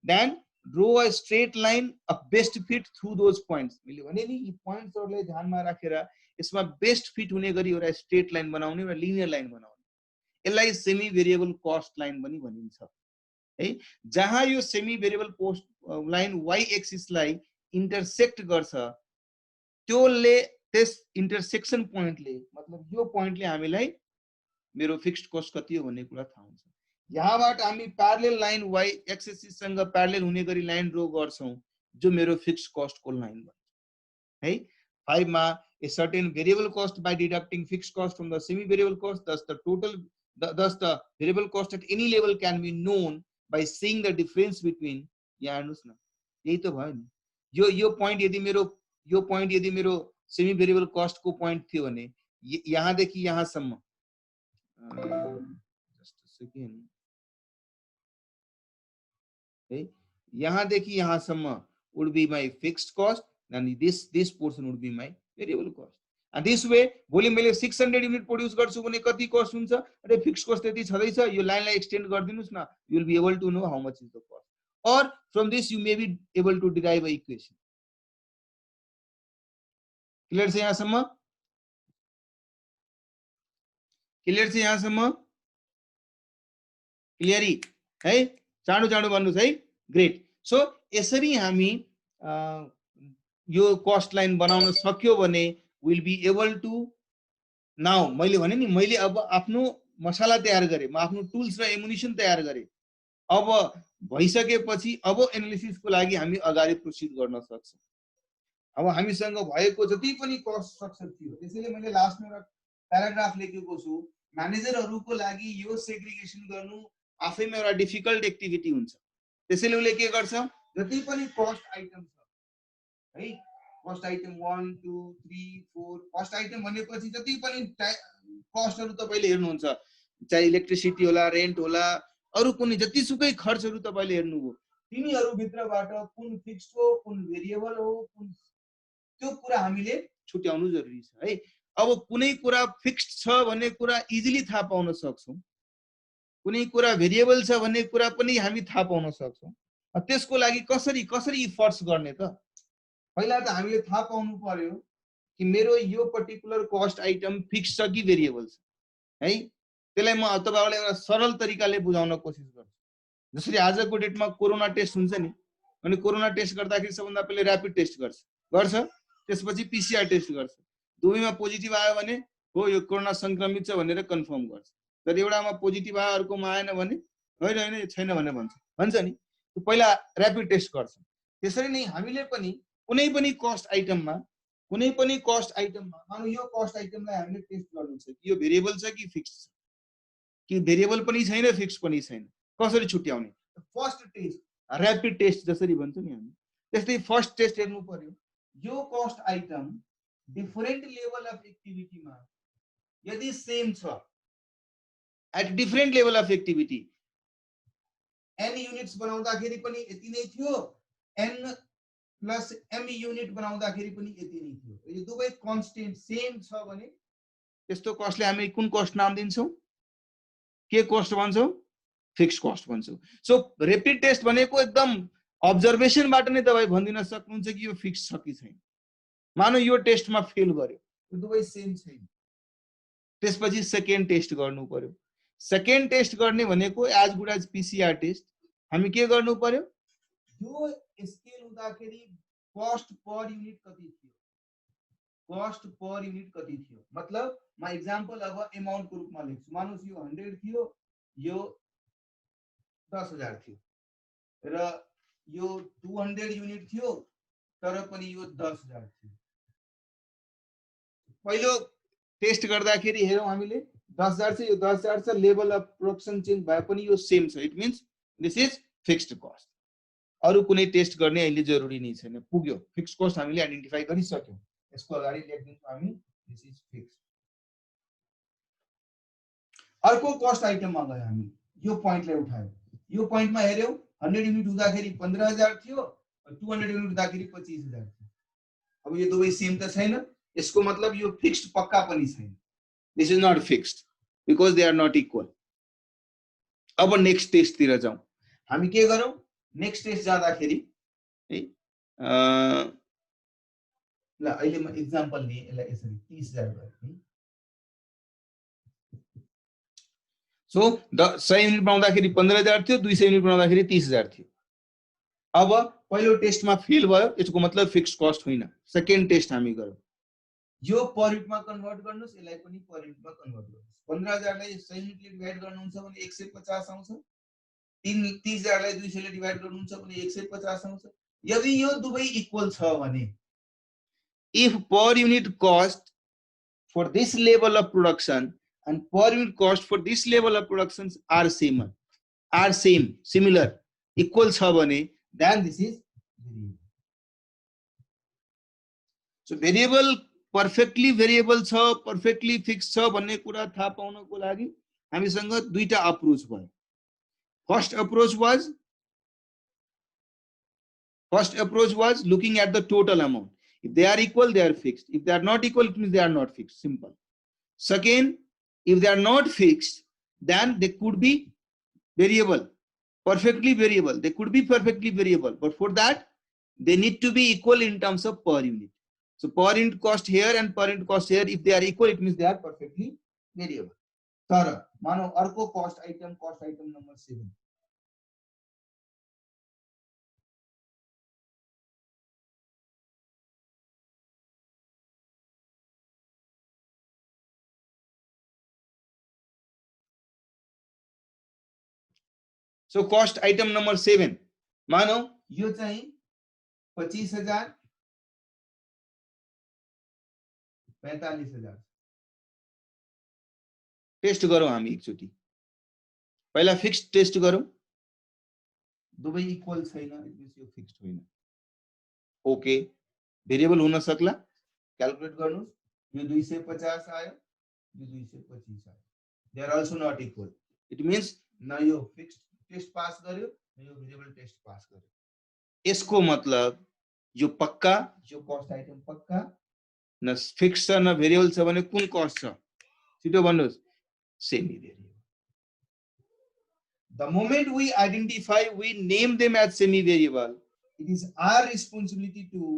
then draw a straight line of best fit through those points मैले भने नि यी पोइन्ट्सहरुलाई ध्यानमा राखेर यसमा बेस्ट फिट हुने गरी एउटा स्ट्रेट लाइन बनाउने र लिनियर लाइन बनाउने यसलाई सेमी भेरिएबल कस्ट लाइन पनि भनिन्छ है जहाँ यो semi variable cost line y एक्सिसलाई इन्टरसेक्ट गर्छ त्योले त्यस इन्टरसेक्सन पोइन्टले मतलब यो पोइन्टले हामीलाई मेरो फिक्स्ड कस्ट कति हो भन्ने कुरा थाहा हुन्छ यहाँबाट हामी प्यारलल लाइन y एक्सिस सँग प्यारलल हुने गरी लाइन ड्रा गर्छौं जो मेरो फिक्स्ड कस्ट को लाइन बन्छ है 5 मा a certain variable cost by deducting fixed cost from the semi variable cost thus the variable cost at any level can be known by seeing the difference between यहाँ हेर्नुस् न यही त भयो नि यो पोइन्ट यदि मेरो सेमी भेरिएबल कस्ट को पोइन्ट थियो भने यहाँ देखि यहाँसम्म जस्ट अ सेकेन्ड है यहाँ देखि यहाँसम्म would be my fixed cost and this portion would be my variable cost this way भोलि मैले 600 युनिट प्रोड्युस गर्छु भने कति कस्ट हुन्छ, अरे फिक्स कस्ट त्यति छँदैछ, यो लाइनलाई एक्सटेन्ड गरिदिनुस् न, you will be able to know how much is the cost, or from this you may be able to derive a equation. Clear छ यहाँसम्म? क्लियर छ यहाँसम्म? क्लियरी है? चाँडो चाँडो भन्नुस् है। ग्रेट। सो यसरी हामी यो कस्ट लाइन बनाउन सक्यो भने will be able to, now मैले भने नि मैले अब आफ्नो मसाला तयार गरेँ, म आफ्नो टुल्स र एमुनिसन तयार गरेँ, अब भइसकेपछि अब एनालिसिसको लागि हामी अगाडि प्रोसिड गर्न सक्छौँ। अब हामीसँग भएको जति पनि कस्ट स्ट्रक्चर थियो, त्यसैले मैले लास्टमा एउटा प्याराग्राफ लेखेको छु, म्यानेजरहरूको लागि यो सेग्रिगेसन गर्नु आफैमा एउटा डिफिकल्ट एक्टिभिटी हुन्छ। त्यसैले उसले के गर्छ, जति पनि कस्ट आइटम छ है, कस्ट आइटम 1 2 3 4, कस्ट आइटम भनेपछि जति पनि कस्टहरु तपाईले हेर्नुहुन्छ, चाहे इलेक्ट्रिसिटी होला, रेन्ट होला, अरु कुनै जतिसुकै खर्चहरु तपाईले हेर्नुभयो, तिनीहरु भित्रबाट कुन फिक्स्ड हो, कुन भेरिएबल हो, कुन त्यो कुरा हामीले छुट्याउनु जरुरी छ है। अब कुनै कुरा फिक्स्ड छ भन्ने कुरा इजिली थाहा पाउन सक्छौं, कुनै कुरा भेरिएबल छ भन्ने कुरा पनि हामी थाहा पाउन सक्छौं। त्यसको लागि कसरी इफर्ट्स गर्ने त? पहिला त हामीले थाहा पाउनु पर्यो कि मेरो यो पर्टिकुलर कस्ट आइटम फिक्स छ कि भेरिएबल छ है। त्यसलाई म तपाईहरुलाई एउटा सरल तरिकाले बुझाउन कोसिस गर्छु। जसरी आजको डेटमा कोरोना टेस्ट हुन्छ नि, अनि कोरोना टेस्ट गर्दाखेरि सबभन्दा पहिले र्यापिड टेस्ट गर्छ, त्यसपछि पीसीआर टेस्ट गर्छ। दुवैमा पोजिटिभ आयो भने हो यो कोरोना संक्रमित छ भनेर कन्फर्म गर्छ। तर एउटामा पोजिटिभ आयो अर्कोमा आएन भने होइन छैन भनेर भन्छ नि। पहिला र्यापिड टेस्ट गर्छ। त्यसरी नै हामीले पनि कुनै पनि कस्ट आइटममा मानौ यो कस्ट आइटमलाई हामीले टेस्ट गर्नु छ कि यो भेरिएबल छ कि फिक्स छ, कि भेरिएबल पनि छैन फिक्स पनि छैन, कसरी छुट्याउने? फर्स्ट टेस्ट र्यापिड टेस्ट जसरी भन्छौं नि हामी, त्यस्तै फर्स्ट टेस्ट हेर्नु पर्यो। यो cost item different level of एक्टिभिटीमा यदि सेम छ, at different level of activity, n units बनाउँदाखेरि पनि यति नै थियो, n प्लस m युनिट बनाउँदाखेरि पनि यति नै थियो, यो दुवै कन्स्टेन्ट सेम छ भने त्यस्तो कस्टले हामी कुन कस्ट नाम दिन्छौं? के कस्ट भन्छौं? फिक्स्ड कस्ट भन्छौं। सो र्यापिड टेस्ट भनेको एकदम अब्जर्भेसनबाट नै तपाई भनिदिन सक्नुहुन्छ कि यो फिक्स छ कि छैन। मानौ यो टेस्टमा फेल गर्यो, यो दुवै सेम छैन, त्यसपछि सेकेन्ड टेस्ट गर्नु पर्यो। सेकेन्ड टेस्ट गर्ने भनेको as good as PCR test. हामी के गर्नु पर्यो? यो स्केल हुँदाखेरि कस्ट पर युनिट कति थियो, कस्ट पर युनिट कति थियो, मतलब म एक्जाम्पल अब अमाउन्ट को रूपमा लेख्छु। मानुस यो 100 थियो, यो 10,000 थियो, र यो 200 युनिट थियो तर पनि यो 10,000 थियो। पहिलो टेस्ट गर्दाखेरि हेरौं हामीले 10,000 छ, यो 10,000 छ, लेभल अफ प्रोडक्सन चेन्ज भए पनि यो सेम छ, it means this is fixed cost. अरु कुनै टेस्ट गर्ने अहिले जरुरी नै छैन, पुग्यो। फिक्स्ड कस्ट हामीले आइडेन्टिफाई गरिसक्यौं, यसको अगाडि लेख्दिन्छौं हामी दिस इज फिक्स्ड। अर्को कस्ट आइटममा गयो, हामी यो पोइन्टलाई उठायौं, यो पोइन्टमा हेर्यौं 100 युनिट हुँदाखेरि 15,000 थियो, 200 युनिट हुँदाखेरि 25,000 थियो। अब यो दुवै सेम त छैन, यसको मतलब यो फिक्स्ड पक्का पनि छैन। This is not fixed because they are not equal. अब नेक्स्ट टेस्ट तिर जाउँ। हामी के गरौँ? नेक्स्ट टेस्ट जाँदाखेरि है ल अहिले म एक्जाम्पल दिए, यसलाई यसरी 30,000 गरे। सो 100 युनिट बनाउँदाखेरि 15,000 थियो, 200 युनिट बनाउँदाखेरि 30,000 थियो। अब पहिलो टेस्टमा फेल भयो, यसको मतलब फिक्स्ड कस्ट होइन। सेकेन्ड टेस्ट हामी गरौँ, यो पर युनिटमा कन्भर्ट गर्नुस्, यसलाई पनि पर युनिटमा कन्भर्ट गर्नुस्। 15,000 लाई 100 युनिटले डिवाइड गर्नुहुन्छ भने 150 आउँछ, 30,000 लाई 200 ले डिवाइड गर्नुहुन्छ भने 150 आउँछ। यदि यो दुवै इक्वल छ भने, if per unit cost for this level of production and per unit cost for this level of productions are similar, equal छ भने, then this is variable. So variable perfectly variable छ, perfectly fixed छ भन्ने कुरा थाहा पाउनको लागि हामीसँग दुईटा अप्रोच भयो। First approach was looking at the total amount. If they are equal, they are fixed. If they are not equal, it means they are not fixed. Simple. Second, if they are not fixed, then they could be variable, perfectly variable. They could be perfectly variable, but for that, they need to be equal in terms of per unit. So per unit cost here and per unit cost here, if they are equal, it means they are perfectly variable. Third, mano arko cost item number 7. So cost item number 7. मानौ यो चाहिँ 25,000 45,000 टेस्ट गरौँ हामी एकचोटी पहिला फिक्स्ड टेस्ट गरौँ दुवै इक्वल छैन यो फिक्स्ड होइन ओके भेरिएबल हुन सक्ला क्याल्कुलेट गर्नुस् यो 250 आयो यो 225 आयो they are also not equal it means न यो फिक्स्ड टेस्ट पास गर्यो न यो भेरिएबल टेस्ट पास गर्यो यसको मतलब यो पक्का यो कस्ट आइटम पक्का न फिक्स छ न भेरिएबल छ भने कुन कस्ट छ छिटो भन्नुस् semi variable the moment we identify we name them as semi variable it is our responsibility to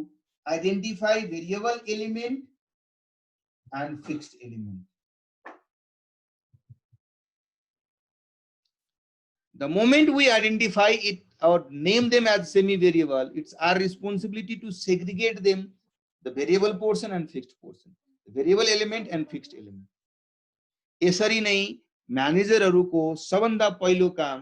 identify variable element and fixed element the moment we identify it or name them as semi variable it's our responsibility to segregate them the variable portion and fixed portion the variable element and fixed element यसरी नै म्यानेजरहरुको सबभन्दा पहिलो काम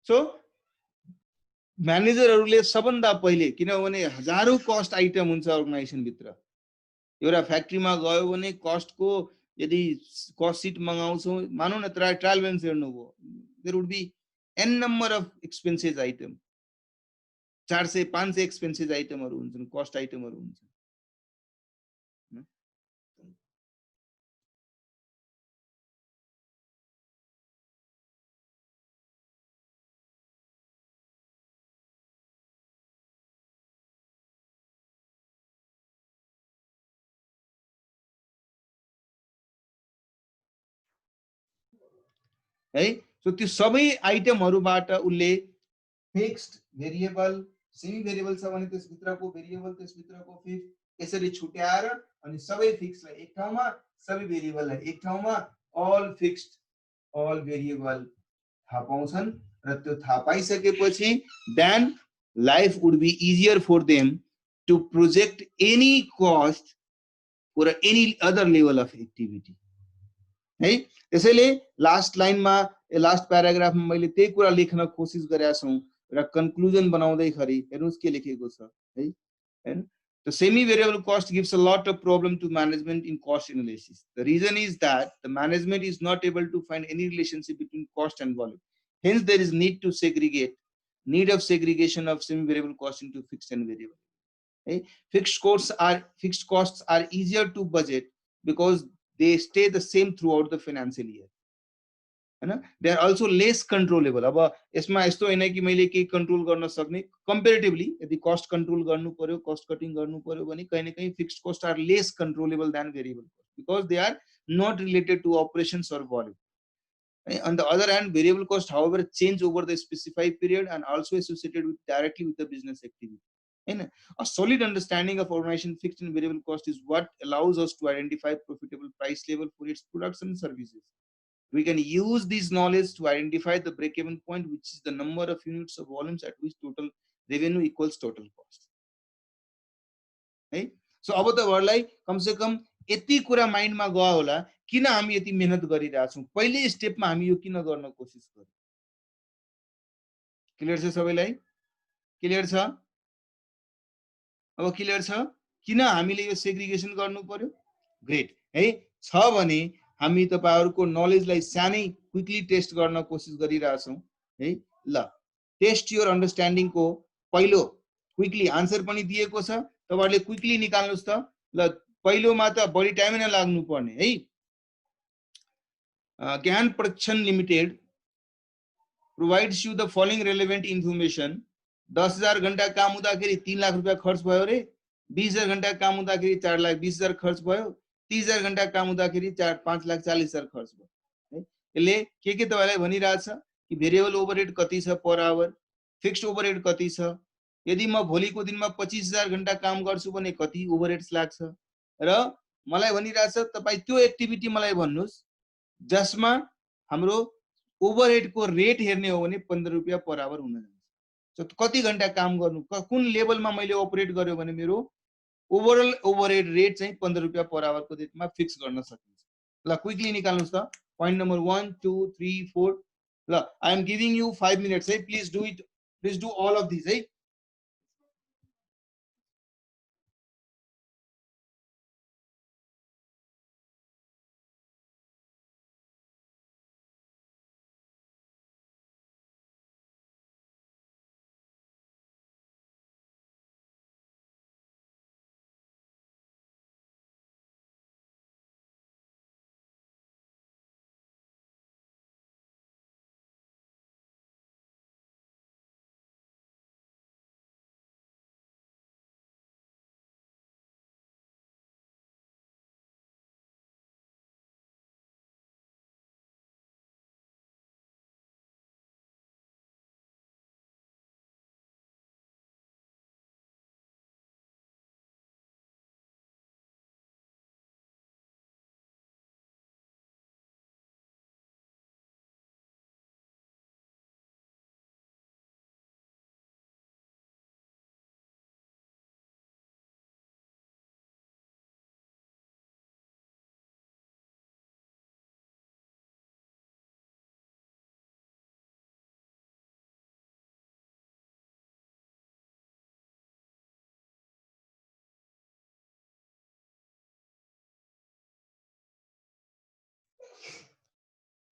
सो म्यानेजरहरुले सबभन्दा पहिले किनभने हजारौं कस्ट आइटम हुन्छ अर्गनाइजेसन भित्र एउटा फ्याक्ट्रीमा गयो भने कस्टको यदि कस्ट सिट मंगाउँछौं मानौ न ट्रायल ब्यालेन्स हेर्नुभयो there would be an number of expenses item 400 500 expenses आइटमहरु हुन्छन् कस्ट आइटमहरु हुन्छन् है सो त्यो सबै आइटमहरुबाट उले फिक्स्ड भेरिएबल सेमी भेरिएबल छ भने त्यस भित्रको भेरिएबल त्यस भित्रको फिक्स यसरी छुट्याएर अनि सबै फिक्सलाई एक ठाउँमा सबै भेरिएबललाई एक ठाउँमा अल फिक्स्ड अल भेरिएबल थाहा पाउँछन् र त्यो थाहा पाइसकेपछि then life would be easier for them to project any cost for any other level of activity है त्यसैले लास्ट लाइनमा लास्ट प्याराग्राफमा मैले त्यही कुरा लेख्न कोसिस गरेका छौं र कन्क्लुजन बनाउँदै खरी हेर्नुस् के लेखेको छ है हैन the semi variable cost gives a lot of problem to management in cost analysis the reason is that the management is not able to find any relationship between cost and volume hence there is need of segregation of semi variable cost into fixed and variable hey fixed costs are easier to budget because they stay the same throughout the financial year हैन they are also less controllable अब यसमा यस्तो हैन कि मैले के कन्ट्रोल गर्न सक्ने कम्पेरेटिभली यदि कस्ट कन्ट्रोल गर्नु पर्यो कस्ट कटिङ गर्नु पर्यो भने कहीं न कहीं fixed cost are less controllable than variable cost because they are not related to operations or volume on the other hand variable cost however change over the specified period and also associated with directly with the business activity and a solid understanding of organization fixed and variable cost is what allows us to identify profitable price level for its products and services we can use this knowledge to identify the break-even point which is the number of units of volumes at which total revenue equals total cost है सो अब तपाईहरुलाई कम से कम यति कुरा माइन्डमा गयो होला किन हामी यति मेहनत गरिरहेका छौं पहिले स्टेपमा हामी यो किन गर्न कोसिस गर्छौं क्लियर छ सबैलाई क्लियर छ अब क्लियर छ किन हामीले यो सेग्रिगेसन गर्नु पर्यो ग्रेट है छ भने हामी तपाईहरुको नलेजलाई सानै क्विकली टेस्ट गर्न कोसिस गरिरहेका छौं है ल टेस्ट योर अन्डरस्ट्यान्डिङ को पहिलो क्विकली आन्सर पनि दिएको छ, तपाईहरुले क्विकली निकाल्नुस् त। ल पहिलोमा त बढी टाइम नै लाग्नु पर्ने है। ज्ञान प्रशिक्षण limited provides you the following relevant information। 10,000 घण्टा काम हुँदाखेरि 3 लाख रुपैयाँ खर्च भयो रे, 20,000 घण्टा काम हुँदाखेरि 4,20,000 खर्च भयो, 30,000 घण्टा काम हुँदाखेरि 5,40,000 खर्च भयो है। यसले के तपाईलाई भनिरहेछ कि भेरिएबल ओभरहेड कति छ पर आवर, फिक्स्ड ओभरहेड कति छ, यदि म भोलिको दिनमा 25,000 घण्टा काम गर्छु भने कति ओभरहेड्स लाग्छ, र मलाई भनिरहेछ तपाई त्यो एक्टिभिटी मलाई भन्नुस् जसमा हाम्रो ओभरहेड को रेट हेर्ने हो भने 15 रुपैयाँ पर आवर हुन जान्छ। कति घण्टा काम गर्नु, कुन लेभलमा मैले अपरेट गर्यो भने मेरो ओभरअल ओभरहेड रेट चाहिँ 15 रुपैयाँ पर आवर को रेटमा फिक्स गर्न सकिन्छ। ल क्विकली निकाल्नुस् त। Point number 1 2 3 4। ल I am giving you 5 minutes है, please do it, please do all of this है।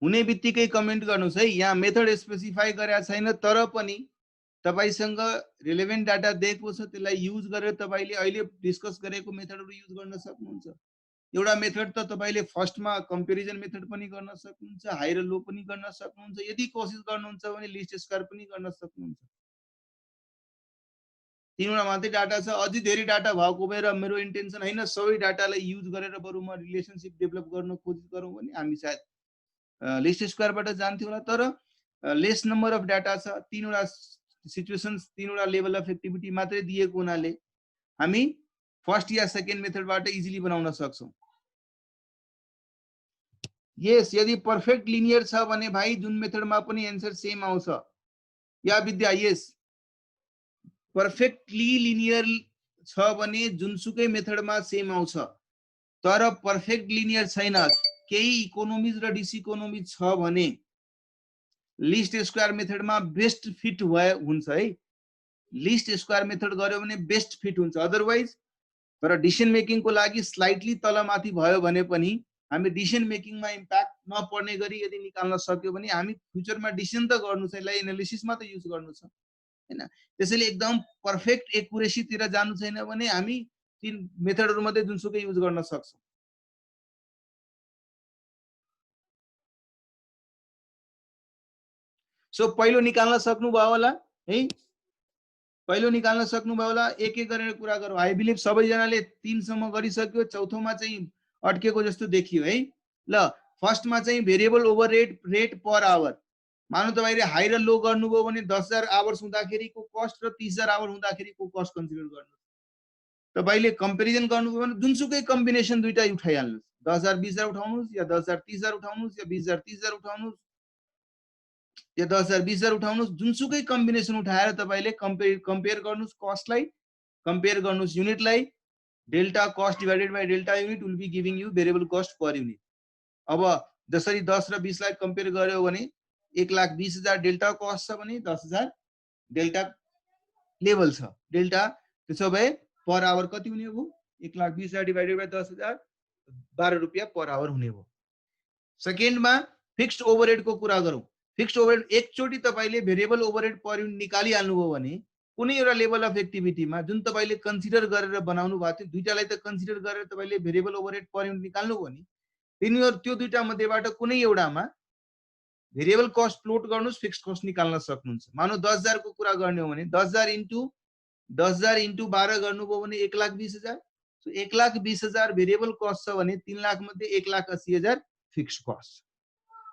हुने बित्तिकै कमेन्ट गर्नुस् है। यहाँ मेथड स्पेसिफाई गरेका छैन तर पनि तपाईसँग रिलेभेन्ट डाटा दिएको छ, त्यसलाई युज गरेर तपाईले अहिले डिस्कस गरेको मेथडहरु युज गर्न सक्नुहुन्छ। एउटा मेथड त तपाईले फर्स्टमा कम्पेरिजन मेथड पनि गर्न सक्नुहुन्छ, हाई र लो पनि गर्न सक्नुहुन्छ, यदि कोशिश गर्नुहुन्छ भने लिस्ट स्क्वायर पनि गर्न सक्नुहुन्छ। तीनवटा मात्रै डाटा छ, अझै धेरै डाटा भएको भएर मेरो इन्टेन्सन हैन सबै डाटालाई युज गरेर बरु म रिलेसनशिप डेभलप गर्न कोशिश गरौँ भने हामी सायद लिस्ट स्क्वायरबाट जान्थ्यौं होला। तर लेस नम्बर अफ डाटा छ, तीनवटा सिचुएसन्स, तीनवटा लेभल अफ एक्टिभिटी मात्रै दिएको हुनाले हामी फर्स्ट या सेकेन्ड मेथडबाट इजिली बनाउन सक्छौं। यस, यदि पर्फेक्ट लिनियर छ भने भाइ जुन मेथडमा पनि एन्सर सेम आउँछ। या विद्या यस, पर्फेक्टली लिनियर छ भने जुनसुकै मेथडमा सेम आउँछ। तर पर्फेक्ट लिनियर छैन, केही इकोनोमिज र डिसइकोनोमिज छ भने लिस्ट स्क्वायर मेथडमा बेस्ट फिट हुन्छ है। लिस्ट स्क्वायर मेथड गर्यो भने बेस्ट फिट हुन्छ। अदरवाइज तर डिसिजन मेकिङ को लागि स्लाइटली तलमाथि भयो भने पनि हामी डिसिजन मेकिङमा इम्प्याक्ट नपर्ने गरी यदि निकाल्न सक्यो भने हामी फ्युचरमा डिसिजन त गर्नु छ, यसलाई एनालिसिसमा त युज गर्नु छ हैन। त्यसैले एकदम पर्फेक्ट एक्युरेसी तिर जानु छैन भने हामी तीन मेथडहरु मध्ये जुनसुकै युज गर्न सक्छौं। सो पहिलो निकाल्न सक्नु भयो होला है, पहिलो निकाल्न सक्नु भयो होला। एक एक गरेर कुरा गरौँ। आई बिलिभ सबैजनाले 3 सम्म गरिसक्यो, चौथोमा चाहिँ अड्केको जस्तो देखियो है। ल फर्स्टमा चाहिँ variable overhead rate per hour, मानौ तपाईले हाई र लो गर्नुभयो भने 10,000 आवर्स हुँदाखेरिको कस्ट र 30,000 आवर हुँदाखेरिको कस्ट कन्सिडर गर्नु। तपाईले कम्पेरिजन गर्नुभयो भने जुनसुकै कम्बिनेसन दुईटा उठाइहाल्नुस्, 10,000 20,000 उठाउनुस् या 10,000 30,000 उठाउनुस् या 20,000 30,000 उठाउनुस् या 10,000 20,000 उठाउनुस्, जुनसुकै कम्बिनेसन उठाएर तपाईले कम्पेयर गर्नुस्, कस्टलाई कम्पेयर गर्नुस् युनिटलाई। Delta cost divided by delta unit will be giving you variable cost per unit. अब जसरी 10 र 20 लाई कम्पेयर गर्यो भने 1,20,000 डेल्टा कस्ट छ भने 10,000 डेल्टा लेभल छ डेल्टा। त्यसो भए पर आवर कति हुने हो? 1,20,000 डिवाइडेड बाइ 10,000 12 रुपैयाँ पर आवर हुने हो। सेकेन्डमा फिक्स्ड ओभरहेड को कुरा गरौँ। फिक्स्ड ओभरहेड एकचोटि तपाईले भेरिएबल ओभरहेड पर युनिट निकालिहाल्नुभयो भने कुनै एउटा लेभल अफ एक्टिभिटीमा जुन तपाईले कन्सिडर गरेर बनाउनु भएको थियो, दुईटालाई त कन्सिडर गरेर तपाईले भेरिएबल ओभरहेड पर युनिट निकाल्नुभयो नि, तिनीहरू त्यो दुईटा मध्येबाट कुनै एउटामा भेरिएबल कस्ट प्लोट गर्नुस्, फिक्स्ड कस्ट निकाल्न सक्नुहुन्छ। मानौ 10,000 को कुरा गर्ने हो भने 10,000 इन्टु 12 गर्नुभयो भने 1,20,000। सो 1,20,000 भेरिएबल कस्ट छ भने 3 लाख मध्ये 1,80,000 फिक्स्ड कस्ट।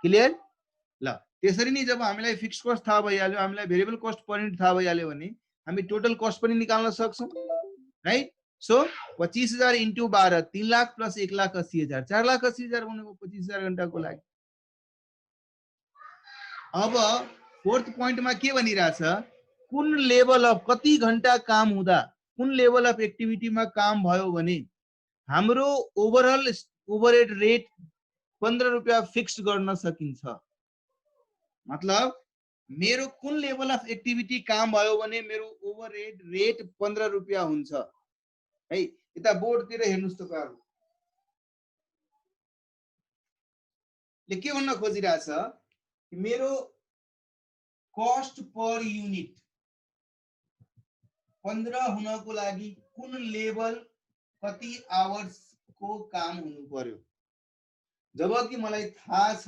क्लियर? ल त्यसरी नै जब हामीलाई फिक्स्ड कस्ट थाहा भइहाल्यो, हामीलाई भेरिएबल कस्ट पर युनिट थाहा भइहाल्यो भने हामी टोटल कस्ट पनि निकाल्न सक्छौं, right? So 25,000 into 12 3 lakh plus 1,80,000 4,80,000 भनेको 25,000 घण्टाको लागि। अब फोर्थ पोइन्टमा के भनिरहेछ, कुन लेभल अफ कति घण्टा काम हुँदा कुन लेभल अफ एक्टिभिटीमा काम भयो भने हाम्रो ओभरअल ओभरहेड रेट 15 रुपैयाँ फिक्स्ड गर्न सकिन्छ। मतलब मेरो कुन लेभल अफ एक्टिभिटी काम भयो भने मेरो ओभरहेड रेट 15 रुपैयाँ हुन्छ है। यता बोर्डतिर हेर्नुस् तपाईहरु, ले के भन्न खोजिरहेछ कि मेरो कस्ट पर युनिट 15 हुनको लागि कुन लेभल कति आवर्स को काम हुनु पर्यो। जबकि मलाई थाहा छ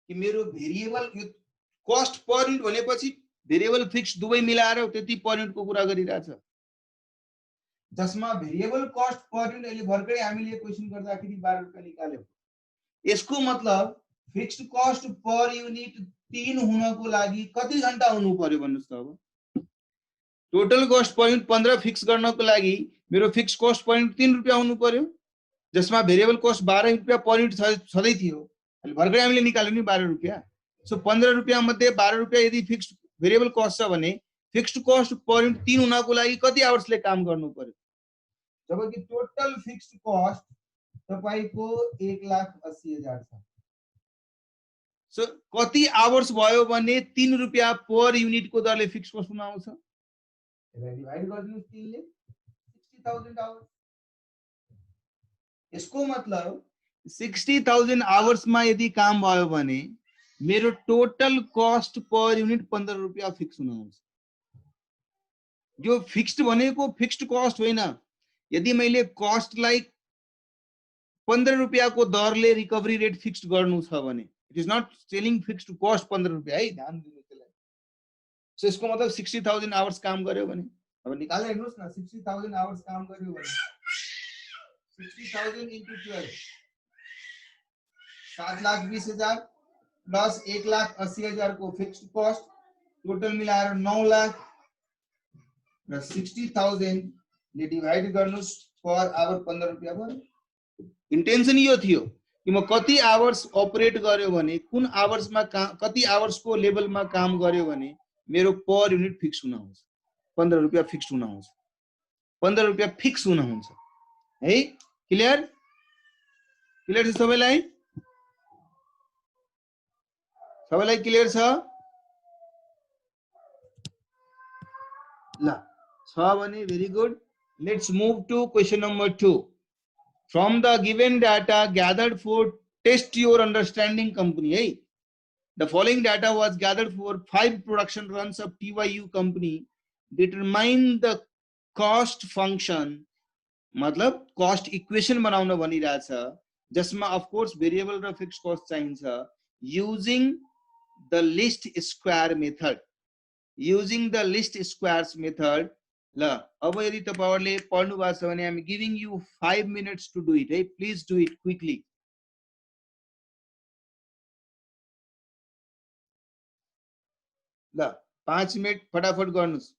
कि मेरो भेरिएबल कस्ट पर युनिट भनेपछि भेरिएबल फिक्स दुवै मिलाएर त्यति पर युनिट को कुरा गरिरहेछ, जसमा भेरिएबल कस्ट पर युनिट अहिले भर्खरै हामीले क्वेशन गर्दाखेरि 12 रुपैयाँ निकाल्यौ। यसको मतलब फिक्स्ड कस्ट पर युनिट 3 हुनको लागि कति घण्टा हुनु पर्यो भन्नुस् त। अब total cost per unit 15 fix गर्नको लागि मेरो फिक्स कस्ट पर युनिट 3 रुपैयाँ हुनु पर्यो, जसमा भेरिएबल कस्ट 12 रुपैयाँ पर युनिट छँदै थियो। अहिले भर्खरै हामीले निकाल्यौ नि 12 रुपैयाँ। सो 15 रुपैयाँ मध्ये 12 रुपैयाँ यदि फिक्स्ड भेरिएबल कस्ट छ भने फिक्स्ड कस्ट पर युनिट 3 हुनको लागि कति आवर्सले काम गर्नु पर्यो। जबकि टोटल फिक्स्ड कस्ट तपाईको 1,80,000 छ। सो कति आवर्स भयो भने 3 रुपैयाँ पर युनिट को दरले फिक्स्ड कस्ट हुन आउँछ। यसलाई डिवाइड गरिदिनुस् 3 ले 60,000 आवर्स। यसको मतलब 60,000 आवर्स मा यदि काम भयो भने मेरो टोटल कस्ट पर युनिट 15 रुपैयाँ फिक्स हुन आउँछ। यो फिक्स्ड भनेको फिक्स्ड कस्ट होइन। यदि मैले कस्टलाई 15 रुपैयाँ को दरले रिकभरी रेट फिक्स्ड गर्नु छ भने it is not selling fixed cost 15 रुपैयाँ है, ध्यान दिनु त्यसलाई। सो यसको मतलब 60,000 आवर्स काम गर्यो भने अब निकालेर हेर्नुस् न, 60,000 आवर्स काम गर्यो भने 60,000 into 12 7,20,000 प्लस 1,80,000 को फिक्स्ड कस्ट टोटल मिलाएर 9 लाख र 60,000 ले डिवाइड गर्नुस् पर आवर 15 रुपैयाँ भयो। इन्टेन्सन यो थियो कि म कति आवर्स अपरेट गर्यो भने कुन आवर्समा कति आवर्स को लेभलमा काम गर्यो भने मेरो पर युनिट फिक्स हुन आउँछ, 15 रुपैयाँ फिक्स हुन आउँछ, 15 रुपैयाँ फिक्स हुन आउँछ है। क्लियर? क्लियर छ सबैलाई? सबैलाई क्लियर छ? ल छ भने very good. Let's move to question number 2। From the given data gathered for test your understanding company, hey, the following data was gathered for 5 production runs of TYU company. Determine the cost function, मतलब cost equation बनाउन भनिरहेछ, जसमा of course variable र fixed cost चाहिन्छ, using the least square method. Using the least squares method. ल अब यदि तपाईहरुले पढ्नु भएको छ भने हामी giving you 5 minutes to do it है। Please do it quickly. ल 5 मिनट फटाफट गर्नुस्।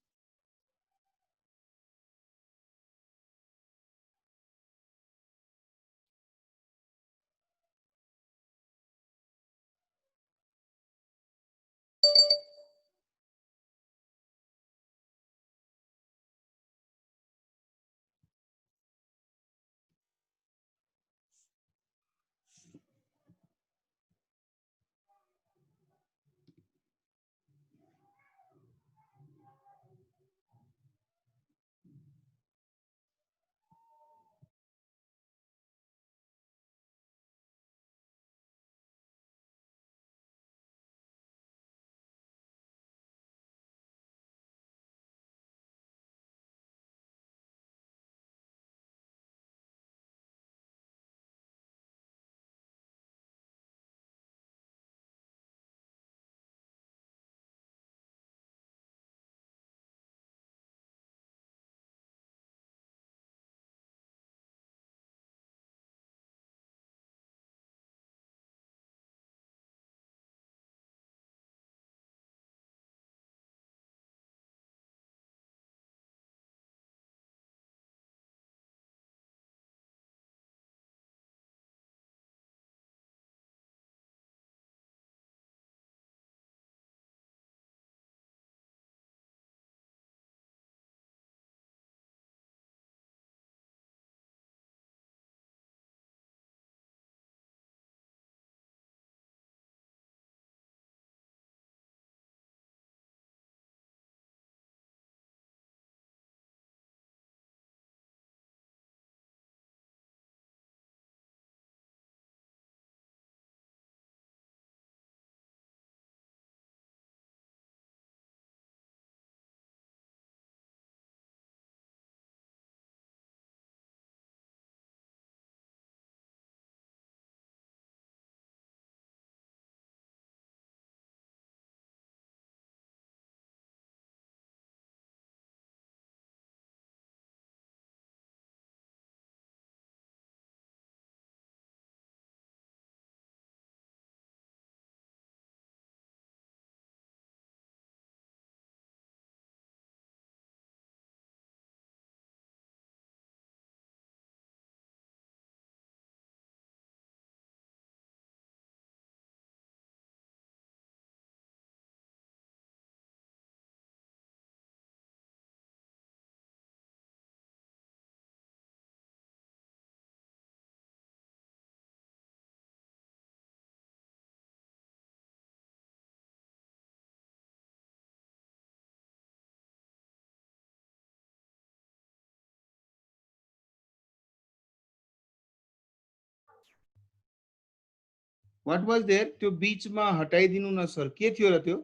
व्हाट वाज देयर, त्यो बीचमा हटाइदिनु न सर, के थियो र त्यो?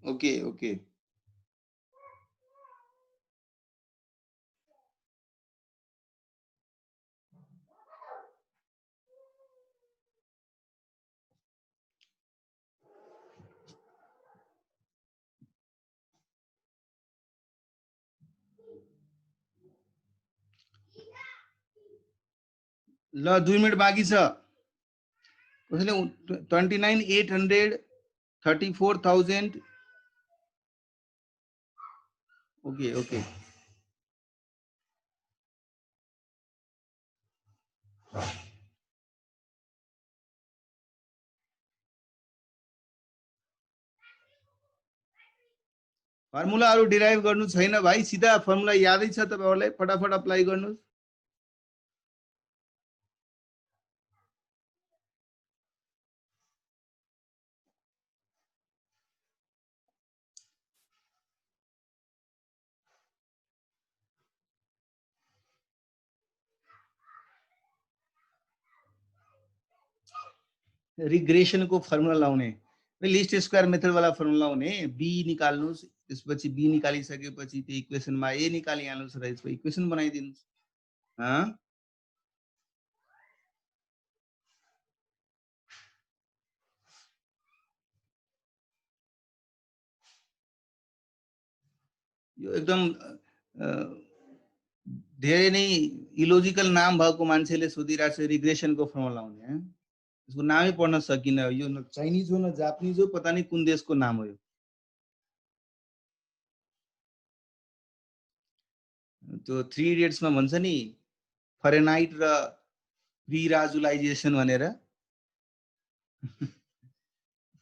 ओके ओके, ल 2 मिनट बाँकी छ। कसैले 29,800 34,000। ओके ओके, फर्मुलाहरू डिराइभ गर्नु छैन भाइ, सिधा फर्मुला यादै छ तपाईँहरूलाई, फटाफट अप्लाई गर्नुहोस्। रिग्रेसनको फर्मुला लाउने, लिस्ट स्क्वायर मेथडवाला फर्मुला लाउने, बी निकाल्नुहोस्, त्यसपछि बी निकालिसकेपछि त्यो इक्वेसनमा ए निकालिहाल्नुहोस् र यसको इक्वेसन बनाइदिनुहोस्। यो एकदम धेरै नै इलोजिकल नाम भएको मान्छेले सोधिरहेको छ रिग्रेसनको फर्मुला लाउने। यसको नामै पढ्न सकिनँ, यो न चाइनिज हो न जापानिज हो, पता नहीं कुन देशको नाम हो यो। त्यो 3 इडियट्समा भन्छ नि फरेनहाइट र प्रिराजुलाइजेसन भनेर,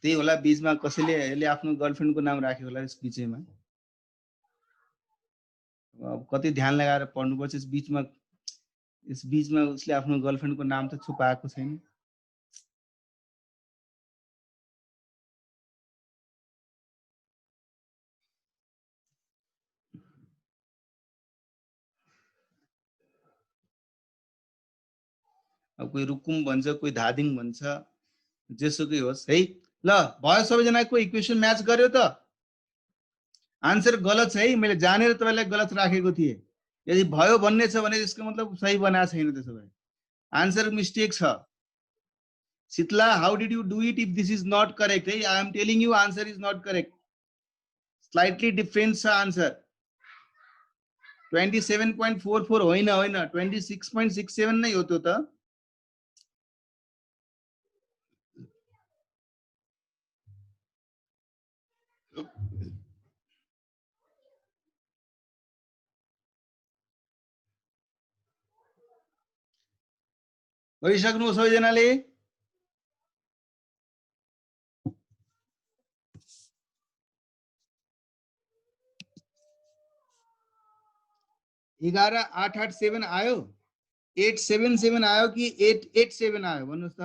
त्यही होला। बीचमा कसैले यसले आफ्नो गर्लफ्रेन्डको नाम राख्यो होला यस विषयमा। अब कति ध्यान लगाएर पढ्नुपर्छ यस बीचमा उसले आफ्नो गर्लफ्रेन्डको नाम त छुपाएको छैन। अब कोही रुकुम भन्छ, कोही धादिङ भन्छ, जेसुकै होस् है। ल भयो, सबैजनाको इक्वेसन म्याच गर्यो त? आन्सर गलत छ है, मैले जानेर तपाईँलाई गलत राखेको थिएँ। यदि भयो भन्ने छ भने यसको मतलब सही बनाएको छैन। त्यसो भए आन्सर मिस्टेक छ। Sheetala, how did you do it if this is not correct? है, I am telling you answer is not correct. Slightly different छ आन्सर। 27.44 होइन, 26.67 नै हो त्यो त। गरिसक्नु सबैजनाले? 11,887 आयो, 877 आयो कि 887 आयो भन्नुहोस् त?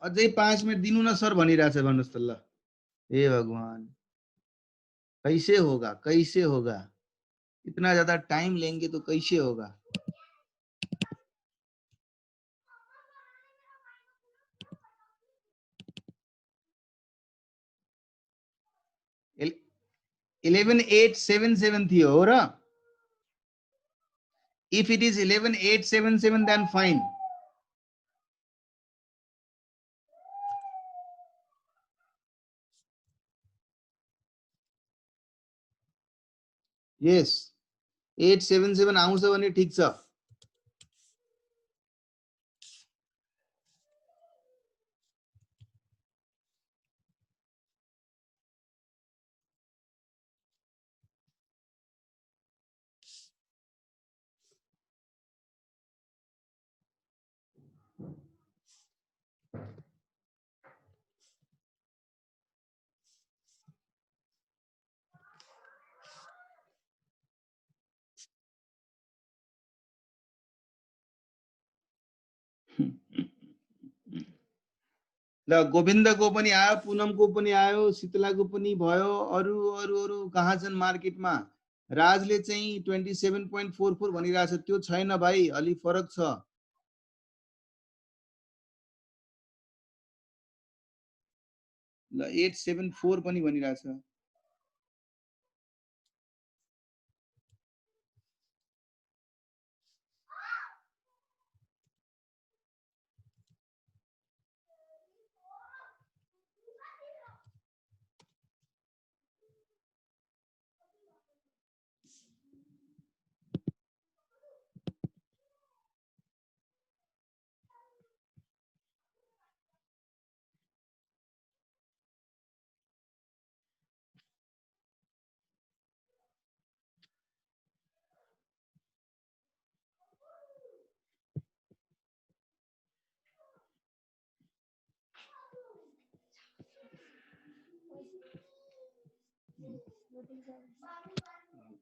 अझै 5 मिनट दिनु न सर भनिरहेछ, भन्नुहोस् त ल। हे भगवान, कैसे होगा, कैसे होगा? इतना ज्यादा टाइम लेंगे तो कैसे होगा? एल- 11,877 थियो हो र? If it is 11,877 then fine. Yes, 877 आउँछ भने ठिक छ। ल गोविन्दको पनि आयो, पुनमको पनि आयो, शीतलाको पनि भयो, अरु अरु अरु कहाँ छन् मार्केटमा? राजले चाहिँ 27.44 भनिरहेछ, त्यो छैन भाइ, अलि फरक छ। ल 874 पनि भनिरहेछ।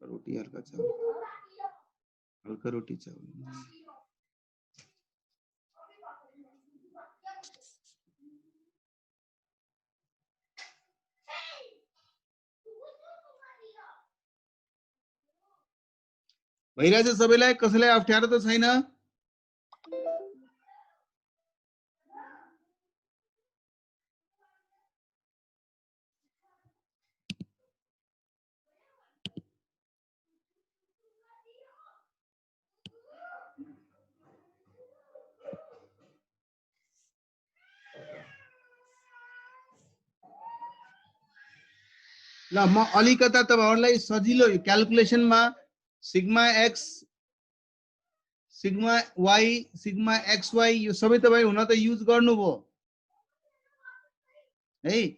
रोटी हल्का चावल, हल्का रोटी चावल। भइरहेछ सबैलाई? कसैलाई अप्ठ्यारो त छैन? ल म अलिकता तपाईहरुलाई सजिलो क्याल्कुलेसनमा sigma x, sigma y, sigma x y यो सबै तपाई हुन त युज गर्नुभयो है।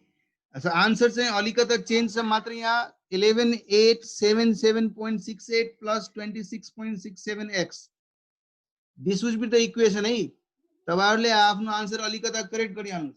आन्सर चाहिँ अलिकता चेन्ज छ मात्र, यहाँ 11877.68 plus 26.67x, this would be the equation है। तपाईहरुले आफ्नो आन्सर अलिकता करेक्ट गरिहाल्नुस्।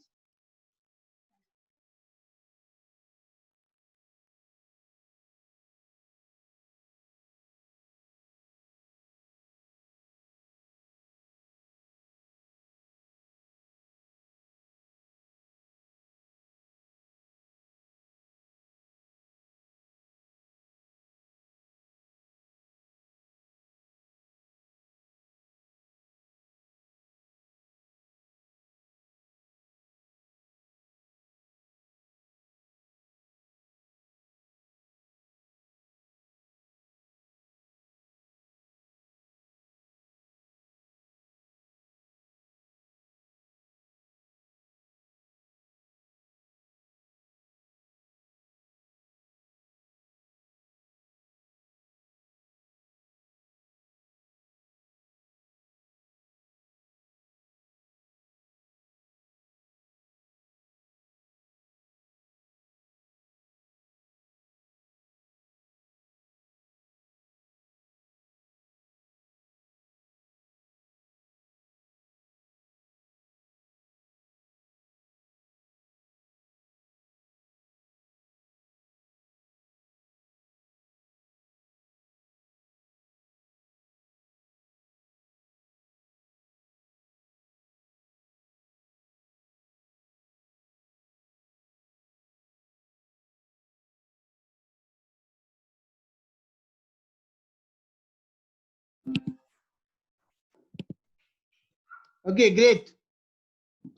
ओके ग्रेट,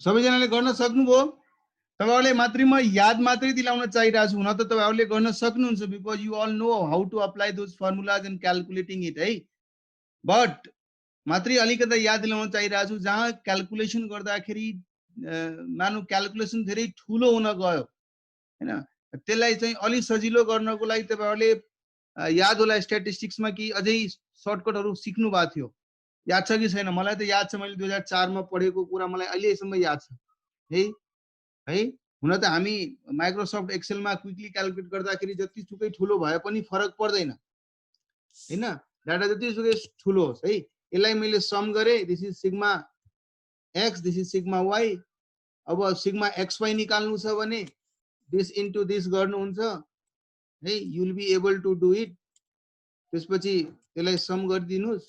सबैजनाले गर्न सक्नुभयो। तपाईहरुले मात्रै म याद मात्रै दिलाउन चाहिरहेको छु, हुन त तपाईहरुले गर्न सक्नुहुन्छ, because you all know how to apply those formulas and calculating it है। बट मात्रै अलिकता याद दिलाउन चाहिरहेको छु, जहाँ क्याल्कुलेसन गर्दाखेरि मानु क्याल्कुलेसन धेरै ठुलो हुन गयो हैन, त्यसलाई चाहिँ अलि सजिलो गर्नको लागि तपाईहरुले याद होला स्ट्याटिस्टिक्समा कि अझै सर्टकटहरु सिक्नु भएको थियो, याद छ कि छैन? मलाई त याद छ, मैले 2004 मा पढेको कुरा मलाई अहिलेसम्म याद छ है। है हुन त हामी माइक्रोसफ्ट एक्सेलमा क्विकली क्याल्कुलेट गर्दाखेरि जतिसुकै ठुलो भए पनि फरक पर्दैन हैन, डाटा जतिसुकै ठुलो होस् है। यसलाई मैले सम गरे, this is sigma x, this is sigma y. अब सिग्मा एक्स वाई निकाल्नु छ भने दिस इन्टु दिस गर्नुहुन्छ है, you will be able to do it. त्यसपछि यसलाई सम गरिदिनुस्,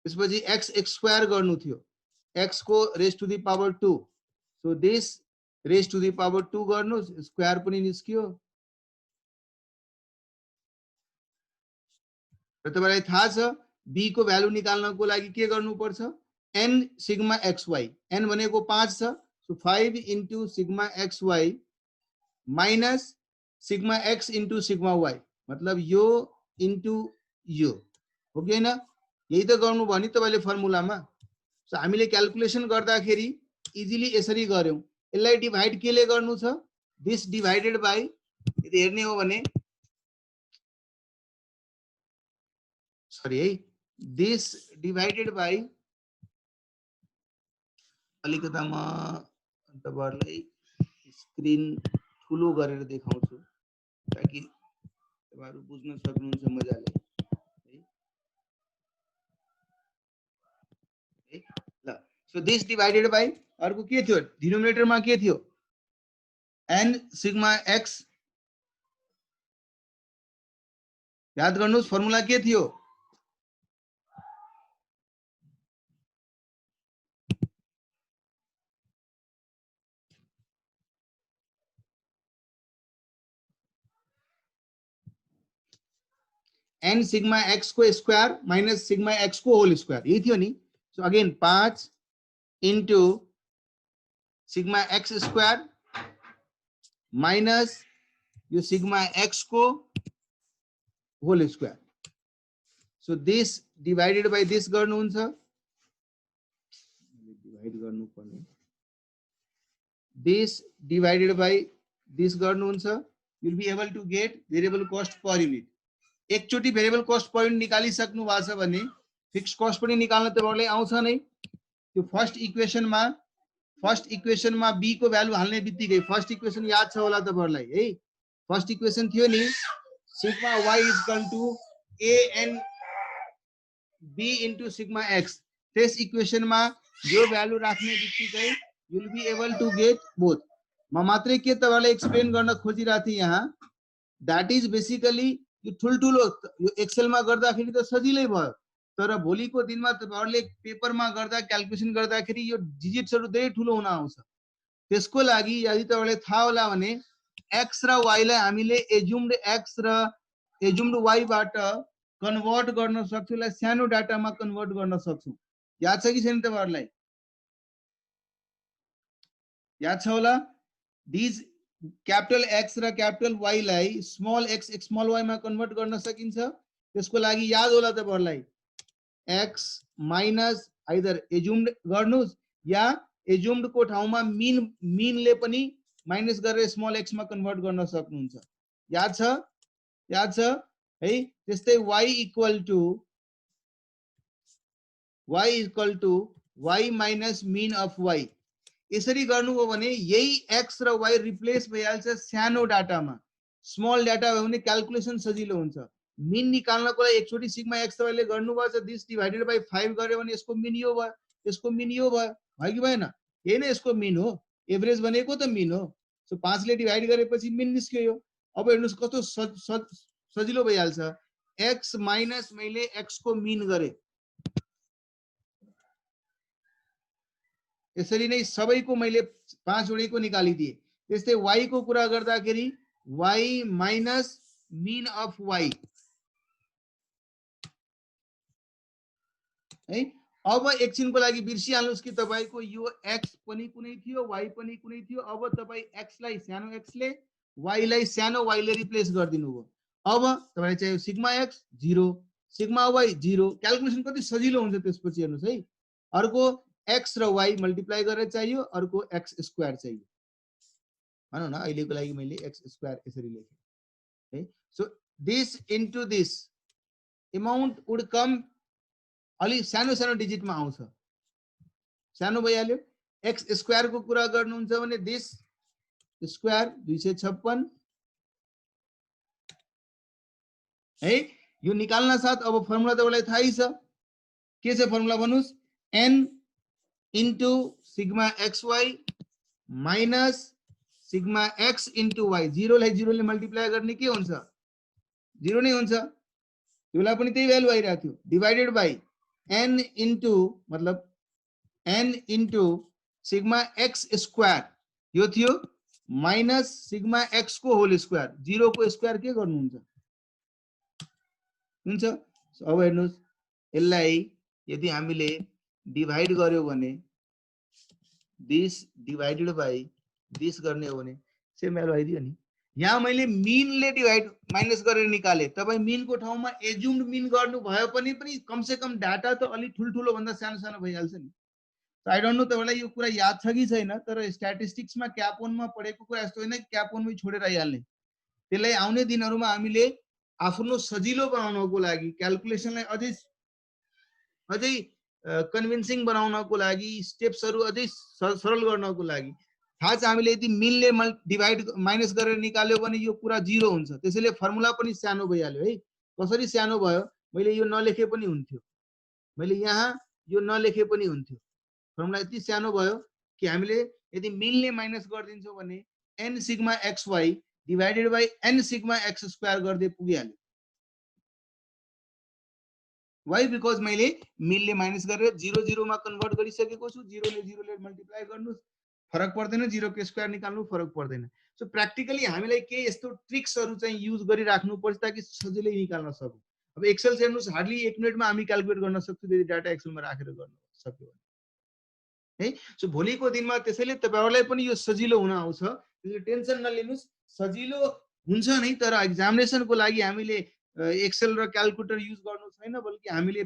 त्यसपछि x स्क्वायर गर्नु थियो, x को raise to the power 2, so this raise to the power 2 गर्नु, स्क्वायर पनि निस्कियो। र तपाईलाई थाहा छ b को भ्यालु निकाल्नको लागि के गर्नु पर्छ, n सिग्मा xy, n भनेको 5 छ, so 5 into sigma xy minus sigma x into sigma y, मतलब यो इन्टु यो हो कि हैन, यही त गर्नु भयो नि तपाईले फर्मुलामा। सो हामीले क्याल्कुलेसन गर्दाखेरि इजिली यसरी गर्यौं, यसलाई डिभाइड केले गर्नु छ, दिस डिभाइडेड बाइ, यदि हेर्ने हो भने सरी है, दिस डिभाइडेड बाइ, अलिकता म तपाईहरुलाई स्क्रिन ठुलो गरेर देखाउँछु ताकि तपाईहरु बुझ्न सक्नुहुन्छ मजाले है। ल सो दिस डिभाइडेड बाइ, अर्को के थियो डिनोमिनेटर मा के थियो, n सिग्मा x, याद गर्नुस् फर्मुला के थियो, n सिग्मा x को स्क्वायर माइनस सिग्मा x को होल स्क्वायर, यही थियो नि। So again 5 into sigma x square minus यो सिग्मा x को whole square, so this divided by this गर्नुहुन्छ, डिवाइड गर्नु पर्ने, दिस डिवाइडेड बाइ दिस गर्नुहुन्छ, you will be able to get variable cost per unit. एकचोटी भेरिएबल कस्ट पर युनिट निकालिसक्नु भएको छ भने फिक्स कस्ट पनि निकाल्न तपाईहरुलाई आउँछ नै। त्यो फर्स्ट इक्वेसन मा b को भ्यालु हाल्ने बित्तिकै फर्स्ट इक्वेसन याद छ होला तपाईहरुलाई है, फर्स्ट इक्वेसन थियो नि sigma y is equal to a n b into sigma x, त्यस इक्वेसन मा यो भ्यालु राख्ने बित्तिकै you will be able to get both. म मात्रै के तपाईहरुलाई एक्सप्लेन गर्न खोजिरहेको थिएँ यहाँ, दैट इज बेसिकली यो ठुलठुलो यो एक्सेल मा गर्दाखेरि त सजिलै भयो, तर भोलिको दिनमा तपाईहरुले पेपरमा गर्दा क्याल्कुलेसन गर्दाखेरि यो डिजिट्सहरु धेरै ठुलो हुन आउँछ। त्यसको लागि यदि तपाईहरुलाई थाहा होला भने x र y लाई हामीले एज्युम्ड x र एज्युम्ड y बाट कन्भर्ट गर्न सक्छौं, लाई सानो डाटामा कन्भर्ट गर्न सक्छौं। याद छ कि छैन तपाईहरुलाई, याद छ होला, दिस क्यापिटल x र क्यापिटल y लाई स्मल x स्मल y मा कन्भर्ट गर्न सकिन्छ। त्यसको लागि याद होला तपाईहरुलाई x माइनस आइदर एज्युम्ड गर्नुस् या एज्युम्ड को ठाउँमा मीन ले पनि माइनस गरेर स्मल x मा कन्भर्ट गर्न सक्नुहुन्छ। याद छ है। त्यस्तै y equal to y minus mean of y, यसरी गर्नु हो भने यही x र y रिप्लेस भइहाल्छ सानो डाटामा। स्मल डाटा भयो भने क्याल्कुलेसन सजिलो हुन्छ। मीन निकाल्नको लागि एकचोटी सिग्मा x तपाईले गर्नुभयो, दिस डिवाइडेड बाइ 5 गर्यो भने यसको मीन यो भयो, यसको मीन यो भयो, है कि भएन, यही नै यसको मीन हो, एभरेज भनेको त मीन हो। सो 5 ले डिवाइड गरेपछि मीन निस्क्यो यो। अब हेर्नुस् कस्तो सजिलो भइहाल्छ, x माइनस मैले x को मीन गरे, यसरी नै सबैको मैले 5 वटैको निकालिदिए। त्यस्तै y को कुरा गर्दाखेरि y minus mean of y है। अब एकछिनको लागि बिर्सिहाल्नुस् कि तपाईको यो x पनि कुनै थियो, y पनि कुनै थियो। अब तपाई x लाई सानो x ले, y लाई सानो y ले रिप्लेस गर्दिनु भयो। अब तपाईलाई चाहियो sigma x 0, sigma y 0, calculation कति सजिलो हुन्छ। त्यसपछि हेर्नुस् है, अर्को x र y मल्टिप्लाई गरेर चाहियो, अर्को x स्क्वायर चाहियो। भनौं न अहिलेको लागि मैले x स्क्वायर यसरी लेखे है। So this into this amount would come, अलि सानो सानो डिजिट में आउँछ, सानो भइहाल्यो। x स्क्वायर को कुरा गर्नुहुन्छ भने दिस स्क्वायर 256 है। यो निकाल्न साथ अब फर्मुला तपाईलाई थाहै छ, के छ फर्मुला भन्नुस्, n into sigma xy minus sigma x into y, 0 लाई 0 ले मल्टिप्लाई गर्ने के हुन्छ, 0 नै हुन्छ। योलाई पनि त्यही भ्यालु आइरहेको थियो, डिवाइडेड बाइ n into मतलब n into sigma x square यो थियो माइनस सिग्मा x को होल स्क्वायर 0 को स्क्वायर के गर्नुहुन्छ हुन्छ अब हेर्नुस् यसलाई यदि हामीले डिभाइड गर्यो भने दिस डिवाइडेड बाइ दिस गर्ने हो भने सेम भ्यालु आइदियो नि यहाँ मैले मिनले डिभाइड माइनस गरेर निकाले तपाई मिनको ठाउँमा एज्युम्ड मिन गर्नु भयो पनि कम से कम डाटा त अलि ठुलठुलो भन्दा सानो सानो भइहाल्छ नि आई डोन्ट नो तपाईलाई यो कुरा याद छ कि छैन तर स्ट्याटिस्टिक्समा क्याप 1 मा पढेको कुरा यस्तो हैन क्याप 1 मै छोडेर आइहाल्ने त्यसलाई आउने दिनहरुमा हामीले आफ्नो सजिलो बनाउनको लागि क्याल्कुलेसनलाई अझै कन्भिन्सिङ बनाउनको लागि स्टेप्सहरु अझै सरल गर्नको लागि थाहा छ हामीले यदि मिनले डिभाइड माइनस गरेर निकाल्यो भने यो कुरा 0 हुन्छ त्यसैले फर्मुला पनि सानो भइहाल्यो है कसरी सानो भयो मैले यो नलेखे पनि हुन्थ्यो मैले यहाँ यो नलेखे पनि हुन्थ्यो फर्मुला यति सानो भयो कि हामीले यदि मिनले माइनस गरिदिन्छौं भने n sigma xy divided by n sigma x square गर्दै पुगिहाल्यो वाइ बिकज मैले मिनले माइनस गरेर 0 0 मा कन्भर्ट गरिसकेको छु 0 ले 0 ले मल्टिप्लाई गर्नु फरक पर्दैन 0 को स्क्वायर निकाल्नु फरक पर्दैन सो प्र्याक्टिकली हामीलाई के यस्तो ट्रिक्सहरु चाहिँ युज गरिराख्नु पर्छ ताकि सजिलै निकाल्न सकौं अब एक्सेल हेर्नुस् हार्डली 1 मिनेटमा हामी क्याल्कुलेट गर्न सक्छौं यदि डाटा एक्सेलमा राखेर गर्न सक्यो भने है सो भोलिको दिनमा त्यसैले तपाईहरुलाई पनि यो सजिलो हुन आउँछ त्यसले टेन्सन नलिनुस् सजिलो हुन्छ नै तर एक्जामिनेसनको लागि हामीले एक्सेल र क्याल्कुलेटर युज गर्नु छैन बल्कि हामीले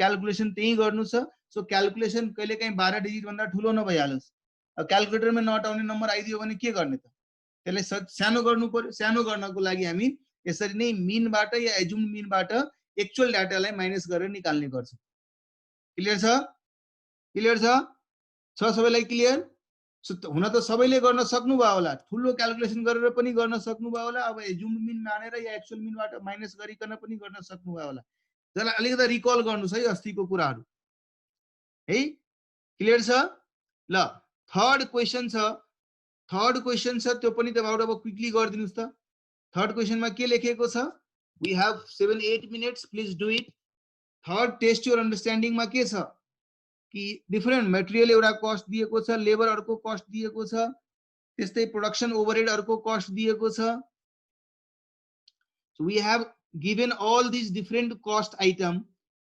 क्याल्कुलेसन त्यही गर्नु छ सो क्याल्कुलेसन कहिलेकाहीँ 12 डिजिट भन्दा ठुलो नभइहालोस् क्याल्कुलेटरमा नट आउने नम्बर आइदियो भने के गर्ने त त्यसलाई सानो गर्नु पर्यो सानो गर्नको लागि हामी यसरी नै मिनबाट या एज्युम्ड मिनबाट एक्चुअल डाटालाई माइनस गरेर निकाल्ने गर्छौं क्लियर छ सबैलाई क्लियर हुन त सबैले गर्न सक्नुभयो होला ठुलो क्याल्कुलेसन गरेर पनि गर्न सक्नुभयो होला अब एज्युम्ड मिन मानेर या एक्चुअल मिनबाट माइनस गरिकन पनि गर्न सक्नुभयो होला जसलाई अलिकति रिकल गर्नुस् है अस्तिको कुराहरु है क्लियर छ ल थर्ड क्वेशन छ त्यो पनि तपाईहरु अब क्विकली गरिदिनुस् त थर्ड क्वेशनमा के लेखेको छ we have 7-8 minutes please do it third test your understanding मा के छ कि डिफरेंट मटेरियल एउटा कस्ट दिएको छ लेबर अर्को कस्ट दिएको छ त्यस्तै प्रोडक्सन ओभरहेड अर्को कस्ट दिएको छ so we have given all these different cost item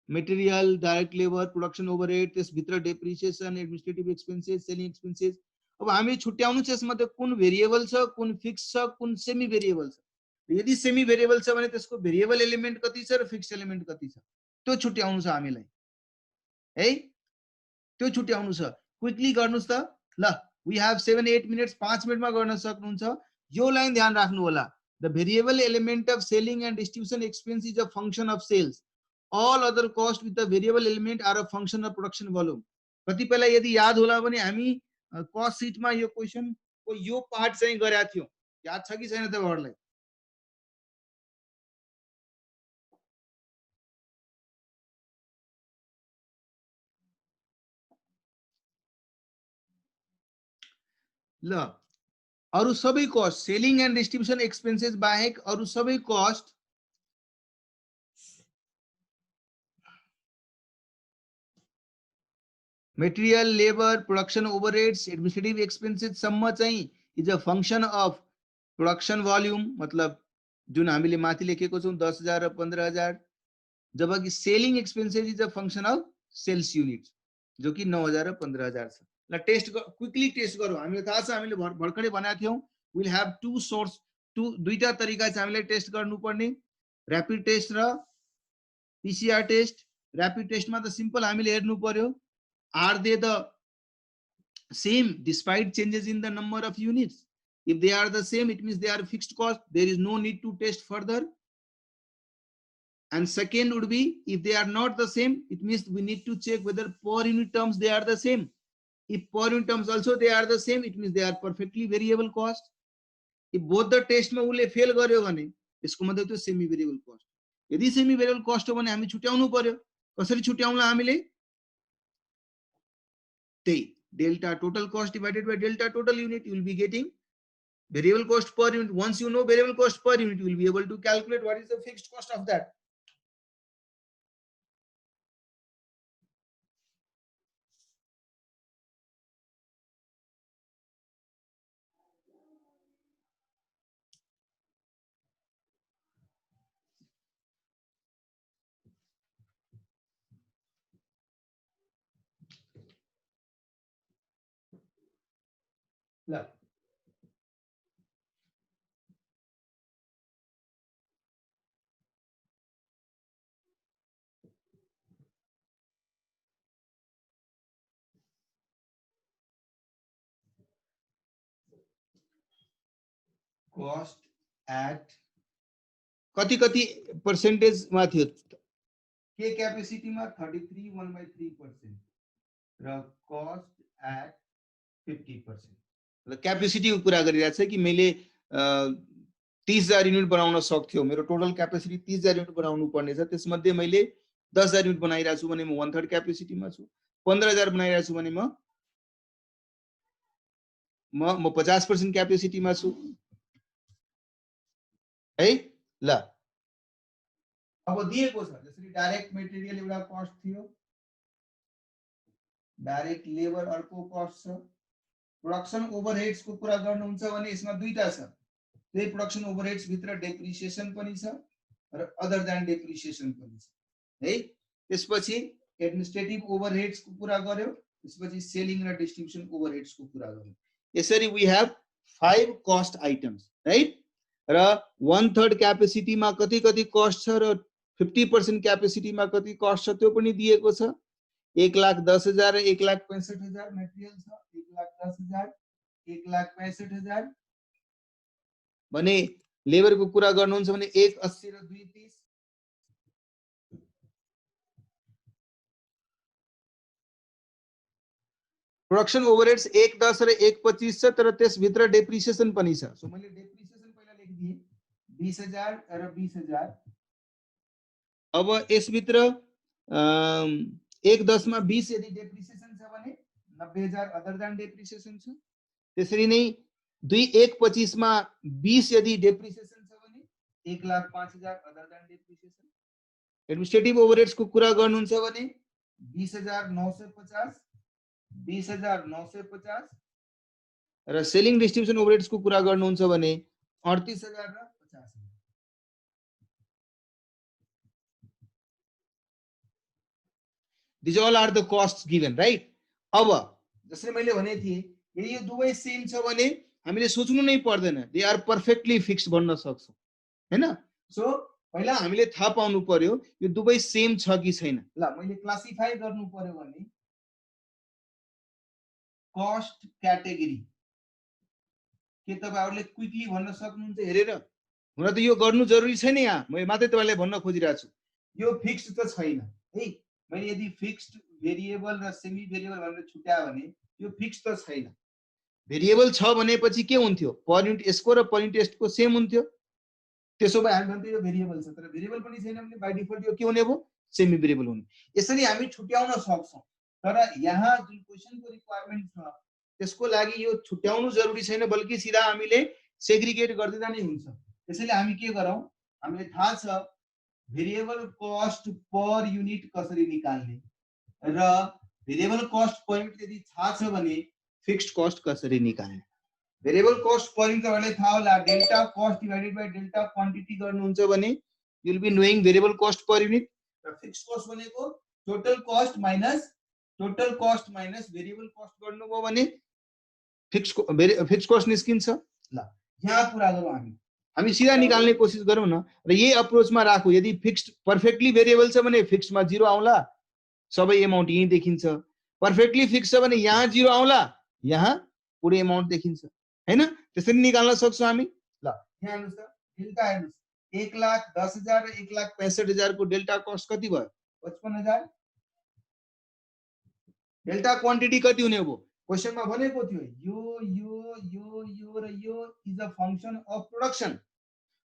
material direct labor production overhead त्यस भित्र depreciation administrative expenses selling expenses अब हामी छुट्याउनु छ यसमध्ये कुन भेरिएबल छ कुन फिक्स छ कुन सेमी भेरिएबल छ यदि सेमी भेरिएबल छ भने त्यसको भेरिएबल एलिमेन्ट कति छ र फिक्स एलिमेन्ट कति छ त्यो छुट्याउनु छ हामीलाई है त्यो छुट्याउनु छ क्विकली गर्नुस् त ल वी हैव 7-8 मिनेट्स 5 मिनेटमा गर्न सक्नुहुन्छ यो लाइन ध्यान राख्नु होला the variable element of selling and distribution expense is a function of sales all other cost with the variable element are a function of production volume कतिपयलाई यदि याद होला भने हामी कस्ट सिटमा यो क्वेशन को यो पार्ट चाहिँ गरेका थियौ याद छ कि छैन तपाईहरुलाई ल अरु सबै cost selling and distribution expenses बाहेक अरु सबै cost material labour production overheads administrative expenses सम्म चाहिँ is a function of production volume मतलब जुन हामीले माथि लेखेको छौं 10,000 र 15,000 जबकि selling expenses is a function of sales unit जो कि 9,000 र 15,000 छ ल टेस्ट क्विकली टेस्ट गरौँ हामीले थाहा छ हामीले भर्खरै भनेका थियौ विल हैव टु सोर्स दुईटा तरिका छ हामीले टेस्ट गर्नुपर्ने र्यापिड टेस्ट र पीसीआर टेस्ट र्यापिड टेस्टमा त सिम्पल हामीले हेर्नु पर्यो are they the same despite changes in the number of units if they are the same it means they are fixed cost there is no need to test further and second would be if they are not the same it means we need to check whether per unit terms they are the same if per unit terms also they are the same it means they are perfectly variable cost if both the test ma ule fail गर्यो भने यसको मतलब त्यो सेमी भेरिएबल कस्ट यदि सेमी भेरिएबल कस्ट हो भने हामी छुट्याउनु पर्यो कसरी छुट्याउला हामीले त्यही delta total cost divided by delta total unit you will be getting variable cost per unit. Once you know variable cost per unit, you will be able to calculate what is the fixed cost of that. ल cost at कति कति पर्सेन्टेजमा थियो के क्यापेसिटीमा 33 1/3% र कस्ट एट 50%। ल क्यापेसिटीको कुरा गरिरहेको छ कि मैले 30,000 युनिट बनाउन सक्थ्यो, मेरो टोटल क्यापेसिटी 30,000 युनिट बनाउनु पर्ने छ, त्यसमध्ये मैले 10,000 युनिट बनाइरहेको छु भने म 1/3 क्यापेसिटीमा छु। 15,000 बनाइरहेको छु भने म 50% क्यापेसिटीमा छु है। ल अब दिएको छ जसरी डाइरेक्ट मेटेरियल एउटा कस्ट थियो, डाइरेक्ट लेबर अर्को कस्ट छ, प्रोडक्सन ओभरहेड्स को कुरा गर्नुहुन्छ भने यसमा दुईटा छ, त्यही प्रोडक्सन ओभरहेड्स भित्र डेप्रिसिएसन पनि छ र अदर देन डेप्रिसिएसन पनि छ है। त्यसपछि एडमिनिस्ट्रेटिभ ओभरहेड्स को कुरा गर्यो, त्यसपछि सेलिङ र डिस्ट्रिब्युसन ओभरहेड्स को कुरा गर्यो। यसरी we have 5 cost items right. र 1/3 क्यापेसिटीमा कति कति कस्ट छ र 50% क्यापेसिटीमा कति कस्ट छ त्यो पनि दिएको छ। 1,10,000 र 1,65,000 मटेरियल छ, 1,10,000 1,65,000 भने लेबरको कुरा गर्नुहुन्छ भने 180 र 230। प्रोडक्सन ओभरहेड्स 110 र 125 छ, तर त्यसभित्र डेप्रिसिएसन पनि छ। सो मैले डेप्रिसिएसन पहिला लेखिदिए 20,000 र 20,000। अब यसभित्र 110 मा 20 यदि डेप्रिसिएसन छ भने 90,000 अदर देन डेप्रिसिएसन छ। त्यसरी नै 125 मा 20 यदि डेप्रिसिएसन छ भने 1,05,000 अदर देन डेप्रिसिएसन। एडमिनिस्ट्रेटिभ ओभरहेड्स को कुरा गर्नुहुन्छ भने 20,950 20,950 र सेलिङ डिस्ट्रिब्युसन ओभरहेड्स को कुरा गर्नुहुन्छ भने 38,000 र 50,000। These all are the costs given, right? अब जसरी मैले भने थिए यदि यो दुवै सेम छ भने हामीले सोच्नु नै पर्दैन, दे आर पर्फेक्टली फिक्स्ड भन्न सक्छौं हैन। सो पहिला हामीले थाहा पाउनु पर्यो यो दुवै सेम छ कि छैन। ल मैले क्लासिफाई गर्नु पर्यो भने कस्ट क्याटेगोरी के तपाईहरुले क्विकली भन्न सक्नुहुन्छ हेरेर? हुन त यो गर्नु जरुरी छैन, यहाँ मैले मात्रै तपाईलाई भन्न खोजिरहेको छु यो फिक्स्ड त छैन है। मैले यदि फिक्स्ड भेरिएबल र सेमी भेरिएबल भनेर छुट्याए भने यो फिक्स्ड त छैन। भेरिएबल छ भनेपछि के हुन्थ्यो, पर युनिट यसको र पर युनिट टेस्टको सेम हुन्थ्यो, त्यसो भए हामी भन्थे यो भेरिएबल छ। तर भेरिएबल पनि छैन भने बाइ डिफल्ट यो के हुने भयो, सेमी भेरिएबल हुने। यसरी हामी छुट्याउन सक्छौं, तर यहाँ जुन क्वेशनको रिक्वायरमेन्ट छ त्यसको लागि यो छुट्याउनु जरुरी छैन, बल्कि सिधा हामीले सेग्रिगेट गर्दिँदा नै हुन्छ। त्यसैले हामी के गरौँ, हामीले थाहा छ भेरिएबल कस्ट पर युनिट कसरी निकाल्ने र भेरिएबल कस्ट पर युनिट यदि थाहा छ भने फिक्स्ड कस्ट कसरी निकाल्ने। भेरिएबल कस्ट पर युनिट तपाईलाई थाहा होला, delta cost divided by delta quantity गर्नुहुन्छ भने you will be knowing variable cost per unit. र फिक्स्ड कस्ट भनेको total cost minus variable cost गर्नुभयो भने फिक्स्ड कस्ट निस्किन्छ। ल यहाँ कुरा गरौँ, हामी सिधा निकाल्ने कोसिस गरौँ न र यही अप्रोचमा राखौ। यदि फिक्स्ड पर्फेक्टली भेरिएबल छ भने फिक्स्डमा 0 आउला, सबै अमाउन्ट यही देखिन्छ। पर्फेक्टली फिक्स छ भने यहाँ 0 आउला, यहाँ पुरै अमाउन्ट देखिन्छ हैन। त्यसरी निकाल्न सक्छौं हामी। ल यहाँ हेर्नुस् त, डेल्टा हेर्नुस्, 1,10,000 र 1,65,000 को डेल्टा कस्ट कति भयो, 55,000। डेल्टा क्वान्टिटी कति हुने भयो, क्वेशनमा भनेको थियो यो र यो is a function of production.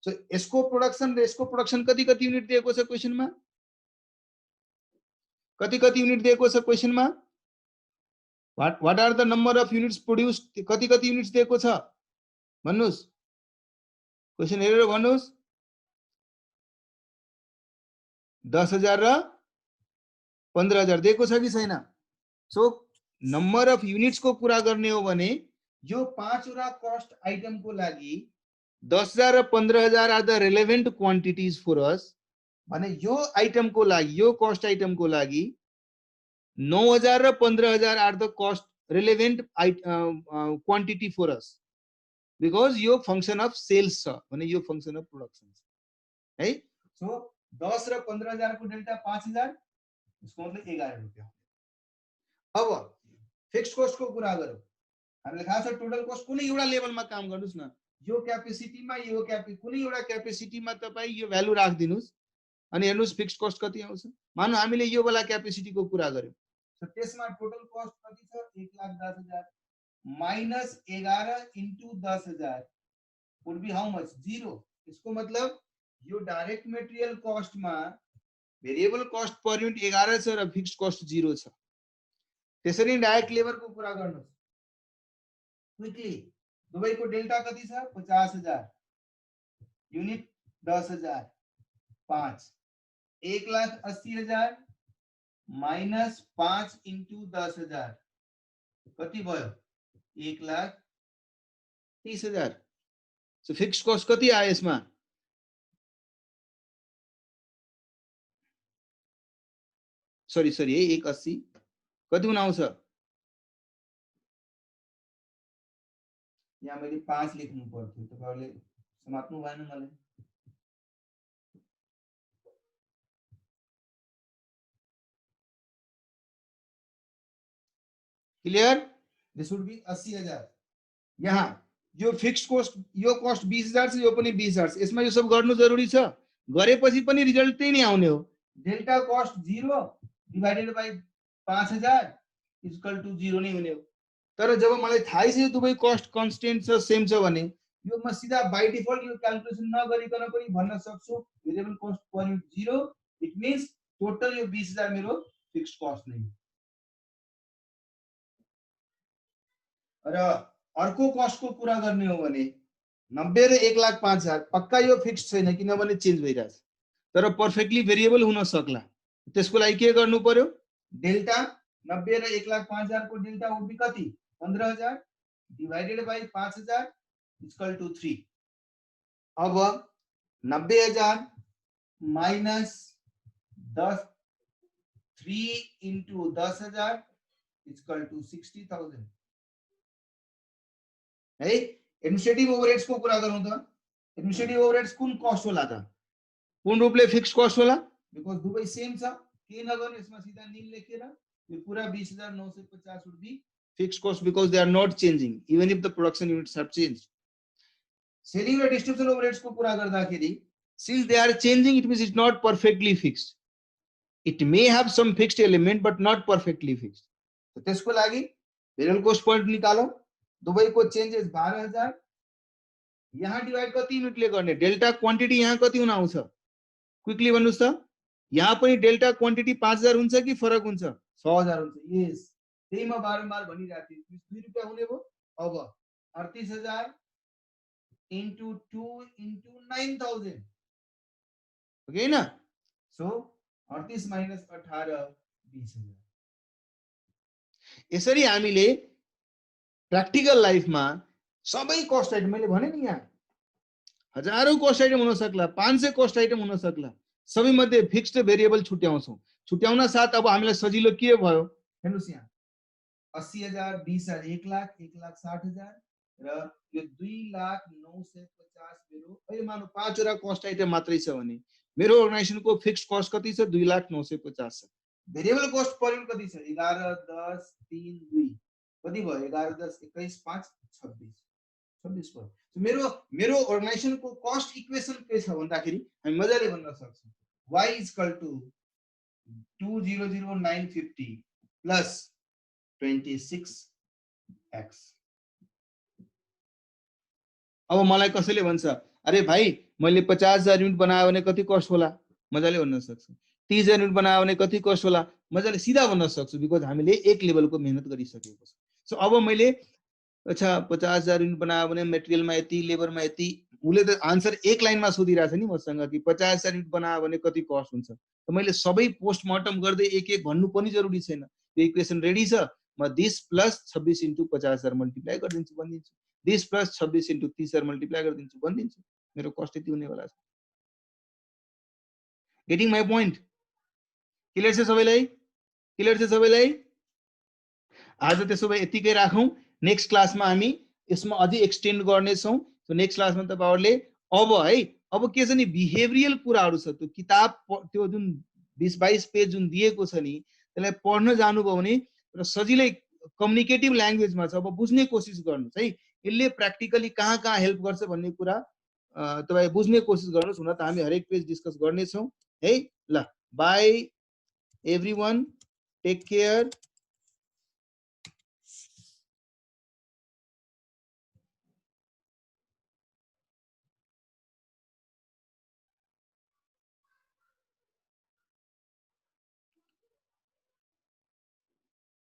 So यसको प्रोडक्सन र यसको प्रोडक्सन कति कति युनिट दिएको छ क्वेशनमा, कति कति युनिट दिएको छ क्वेशनमा। what are the number of units produced, कति कति युनिट्स दिएको छ भन्नुस्, क्वेशन हेरेर भन्नुस्। 10,000 र 15,000 दिएको छ कि छैन। सो नम्बर अफ युनिट्स को कुरा गर्ने हो भने यो 5 वटा कस्ट आइटम को लागि 10,000 र 15,000 are the relevant quantities for us भने यो आइटम को लागि, यो कस्ट आइटम को लागि 9,000 र 15,000 are the cost relevant quantity for us because यो function of sales छ भने यो function of production है. सो 10 र 15,000 को डेल्टा 5,000, इसको मतलब 11 रुपैयाँ. अब फिक्स्ड कस्ट को कुरा गरौँ. हामीले थाहा छ टोटल कस्ट कुनै एउटा लेभलमा काम गर्नुस् न, यो क्यापेसिटीमा कुनै एउटा क्यापेसिटीमा तपाई यो भ्यालु राख्दिनुस् अनि हेर्नुस् फिक्स्ड कस्ट कति आउँछ. मानौ हामीले यो वाला क्यापेसिटीको कुरा गर्यौं, सो त्यसमा टोटल कस्ट कति छ 1,10,000 minus 11 into 10,000 would be how much? 0. इसको मतलब यो डाइरेक्ट मटेरियल कस्ट मा भेरिएबल कस्ट पर युनिट 11 छ र फिक्स्ड कस्ट 0 छ. त्यसरी डाइरेक्ट लेबर को कुरा गर्नुस् क्विकली. दुबईको डेल्टा कति छ 50,000 युनिट 10,000 5 1,80,000 माइनस 5 इन्टु 10,000 कति भयो 1,30,000. सो फिक्स्ड कस्ट कति आयो यसमा सरी 180 कति हुन आउँछ. यहाँ मैले 5 लेख्नु पर्थ्यो, तपाईहरुले समात्नु भएन मलाई. क्लियर. This would be 80,000. यहाँ यो फिक्स्ड कस्ट यो कस्ट 20,000 छ, यो पनि 20,000 छ. यसमा यो सब गर्नु जरुरी छ. गरेपछि पनि रिजल्ट त्यही नै आउने हो. Delta cost 0 divided by 5,000 equal to 0 नै हुने हो. तर जब मलाई थाहै छ दुवै कस्ट कन्स्टेन्ट छ सेम छ भने यो म सिधा बाइ डिफल्ट यो क्याल्कुलेसन नगरिकन पनि भन्न सक्छु variable cost per unit 0. It means total यो 20,000 मेरो फिक्स्ड कस्ट नै हो. र अर्को कस्ट को कुरा गर्ने हो भने 90 र 1,05,000 पक्का यो फिक्स्ड छैन किनभने चेन्ज भइराछ, तर पर्फेक्टली भेरिएबल हुन सक्ला. त्यसको लागि के गर्नु पर्यो डेल्टा 90 र 1,05,000 को डेल्टा वुड बी कति 15,000 डिवाइडेड बाइ 5,000 इक्वल टु 3. अब 90,000 माइनस 10 3 इन्टु 10,000 इक्वल टु 60,000 है. एडमिनिस्ट्रेटिभ ओभरहेड्स को कुरा गरौँ त. एडमिनिस्ट्रेटिभ ओभरहेड्स कुन कस्ट होला त पूर्ण रूपले फिक्स्ड कस्ट होला बिकज दुवै सेम छ. के नगर्नु यसमा सिधा नील लेखेर यो पुरा 20,950 would be fixed cost because they are not changing even if the production units have changed. Selling र distribution overheads को कुरा गर्दाखेरि since they are changing it means it's not perfectly fixed. It may have some fixed element but not perfectly fixed. तो त्यसको लागि variable cost point निकालौं. दुबईको चेन्जेस 12,000 यहाँ डिवाइड कति युनिटले गर्ने डेल्टा क्वान्टिटी यहाँ कति हुन आउँछ क्विकली भन्नुस् त. यहाँ पनि डेल्टा क्वान्टिटी 5,000 हुन्छ कि फरक हुन्छ 6,000 हुन्छ. यस त्यही म बारम्बार भनिरहेको थिएँ 2 रुपैयाँ हुने भयो. अब 38,000 इन्टु 2 इन्टु 9,000 हो कि हैन. So 38 minus 18 20,000. यसरी हामीले प्र्याक्टिकल लाइफमा सबै कस्ट आइटम मैले भने नि यहाँ हजारौं कस्ट आइटम हुन सक्ला 500 कस्ट आइटम हुन सक्ला. सबै मध्ये फिक्स्ड भेरिएबल छुट्याउँछौं. छुट्याउन साथ अब हामीलाई सजिलो के भयो हेर्नुस् यहाँ 80,000 20,000 1,00,000 1,60,000 र यो 2,0950 मेरो अहिले मानौ 5 वटा कस्ट आइटम मात्रै छ भने मेरो अर्गनाइजेसनको फिक्स्ड कस्ट कति छ 2,0950 छ. भेरिएबल कस्ट पर युनिट कति छ 11 10 3 2 कति भयो 11 10 21 5 26 भयो. मेरो अर्गनाइजेसनको कस्ट इक्वेसन के छ भन्दाखेरि हामी मजाले भन्न सक्छौं y = 200,950 प्लस 26x. अब मलाई कसैले भन्छ अरे भाइ मैले 50,000 युनिट बनायो भने कति कस्ट होला मजाले भन्न सक्छु. 30,000 युनिट बनायो भने कति कस्ट होला मजाले सिधा भन्न सक्छु बिकज हामीले एक लेभलको मेहनत गरिसकेको छ. सो अब मैले अच्छा 50,000 युनिट बनायो भने मटेरियलमा यति लेबरमा यति उले त आन्सर एक लाइनमा सोधिरहेछ नि मसँग कि 50,000 युनिट बनायो भने कति कस्ट हुन्छ. त मैले सबै पोस्टमार्टम गर्दै एक एक भन्नु पनि जरुरी छैन. यो इक्वेसन रेडी छ म 10 प्लस 26 इन्टु 50,000 मल्टिप्लाई गरिदिन्छु भनिदिन्छु. 10 प्लस 26 इन्टु 30,000 मल्टिप्लाई गरिदिन्छु भनिदिन्छु. मेरो कस्ट यति हुनेवाला छ. Getting my point. क्लियर छ सबैलाई. आज त्यसो भए यतिकै राखौँ। नेक्स्ट क्लासमा हामी यसमा अझै एक्सटेन्ड गर्नेछौँ। सो नेक्स्ट क्लासमा तपाईँहरूले अब के छ नि बिहेभियरल कुराहरू छ, त्यो किताब त्यो जुन 20-22 पेज जुन दिएको छ नि त्यसलाई पढ्न जानुभयो भने र सजिलै कम्युनिकेटिभ ल्याङ्ग्वेजमा छ। अब बुझ्ने कोसिस गर्नुहोस् है, यसले प्र्याक्टिकली कहाँ कहाँ हेल्प गर्छ भन्ने कुरा तपाईँ बुझ्ने कोसिस गर्नुहोस्। हुन त हामी हरेक पेज डिस्कस गर्नेछौँ है। ल बाई एभ्रिवान, टेक केयर।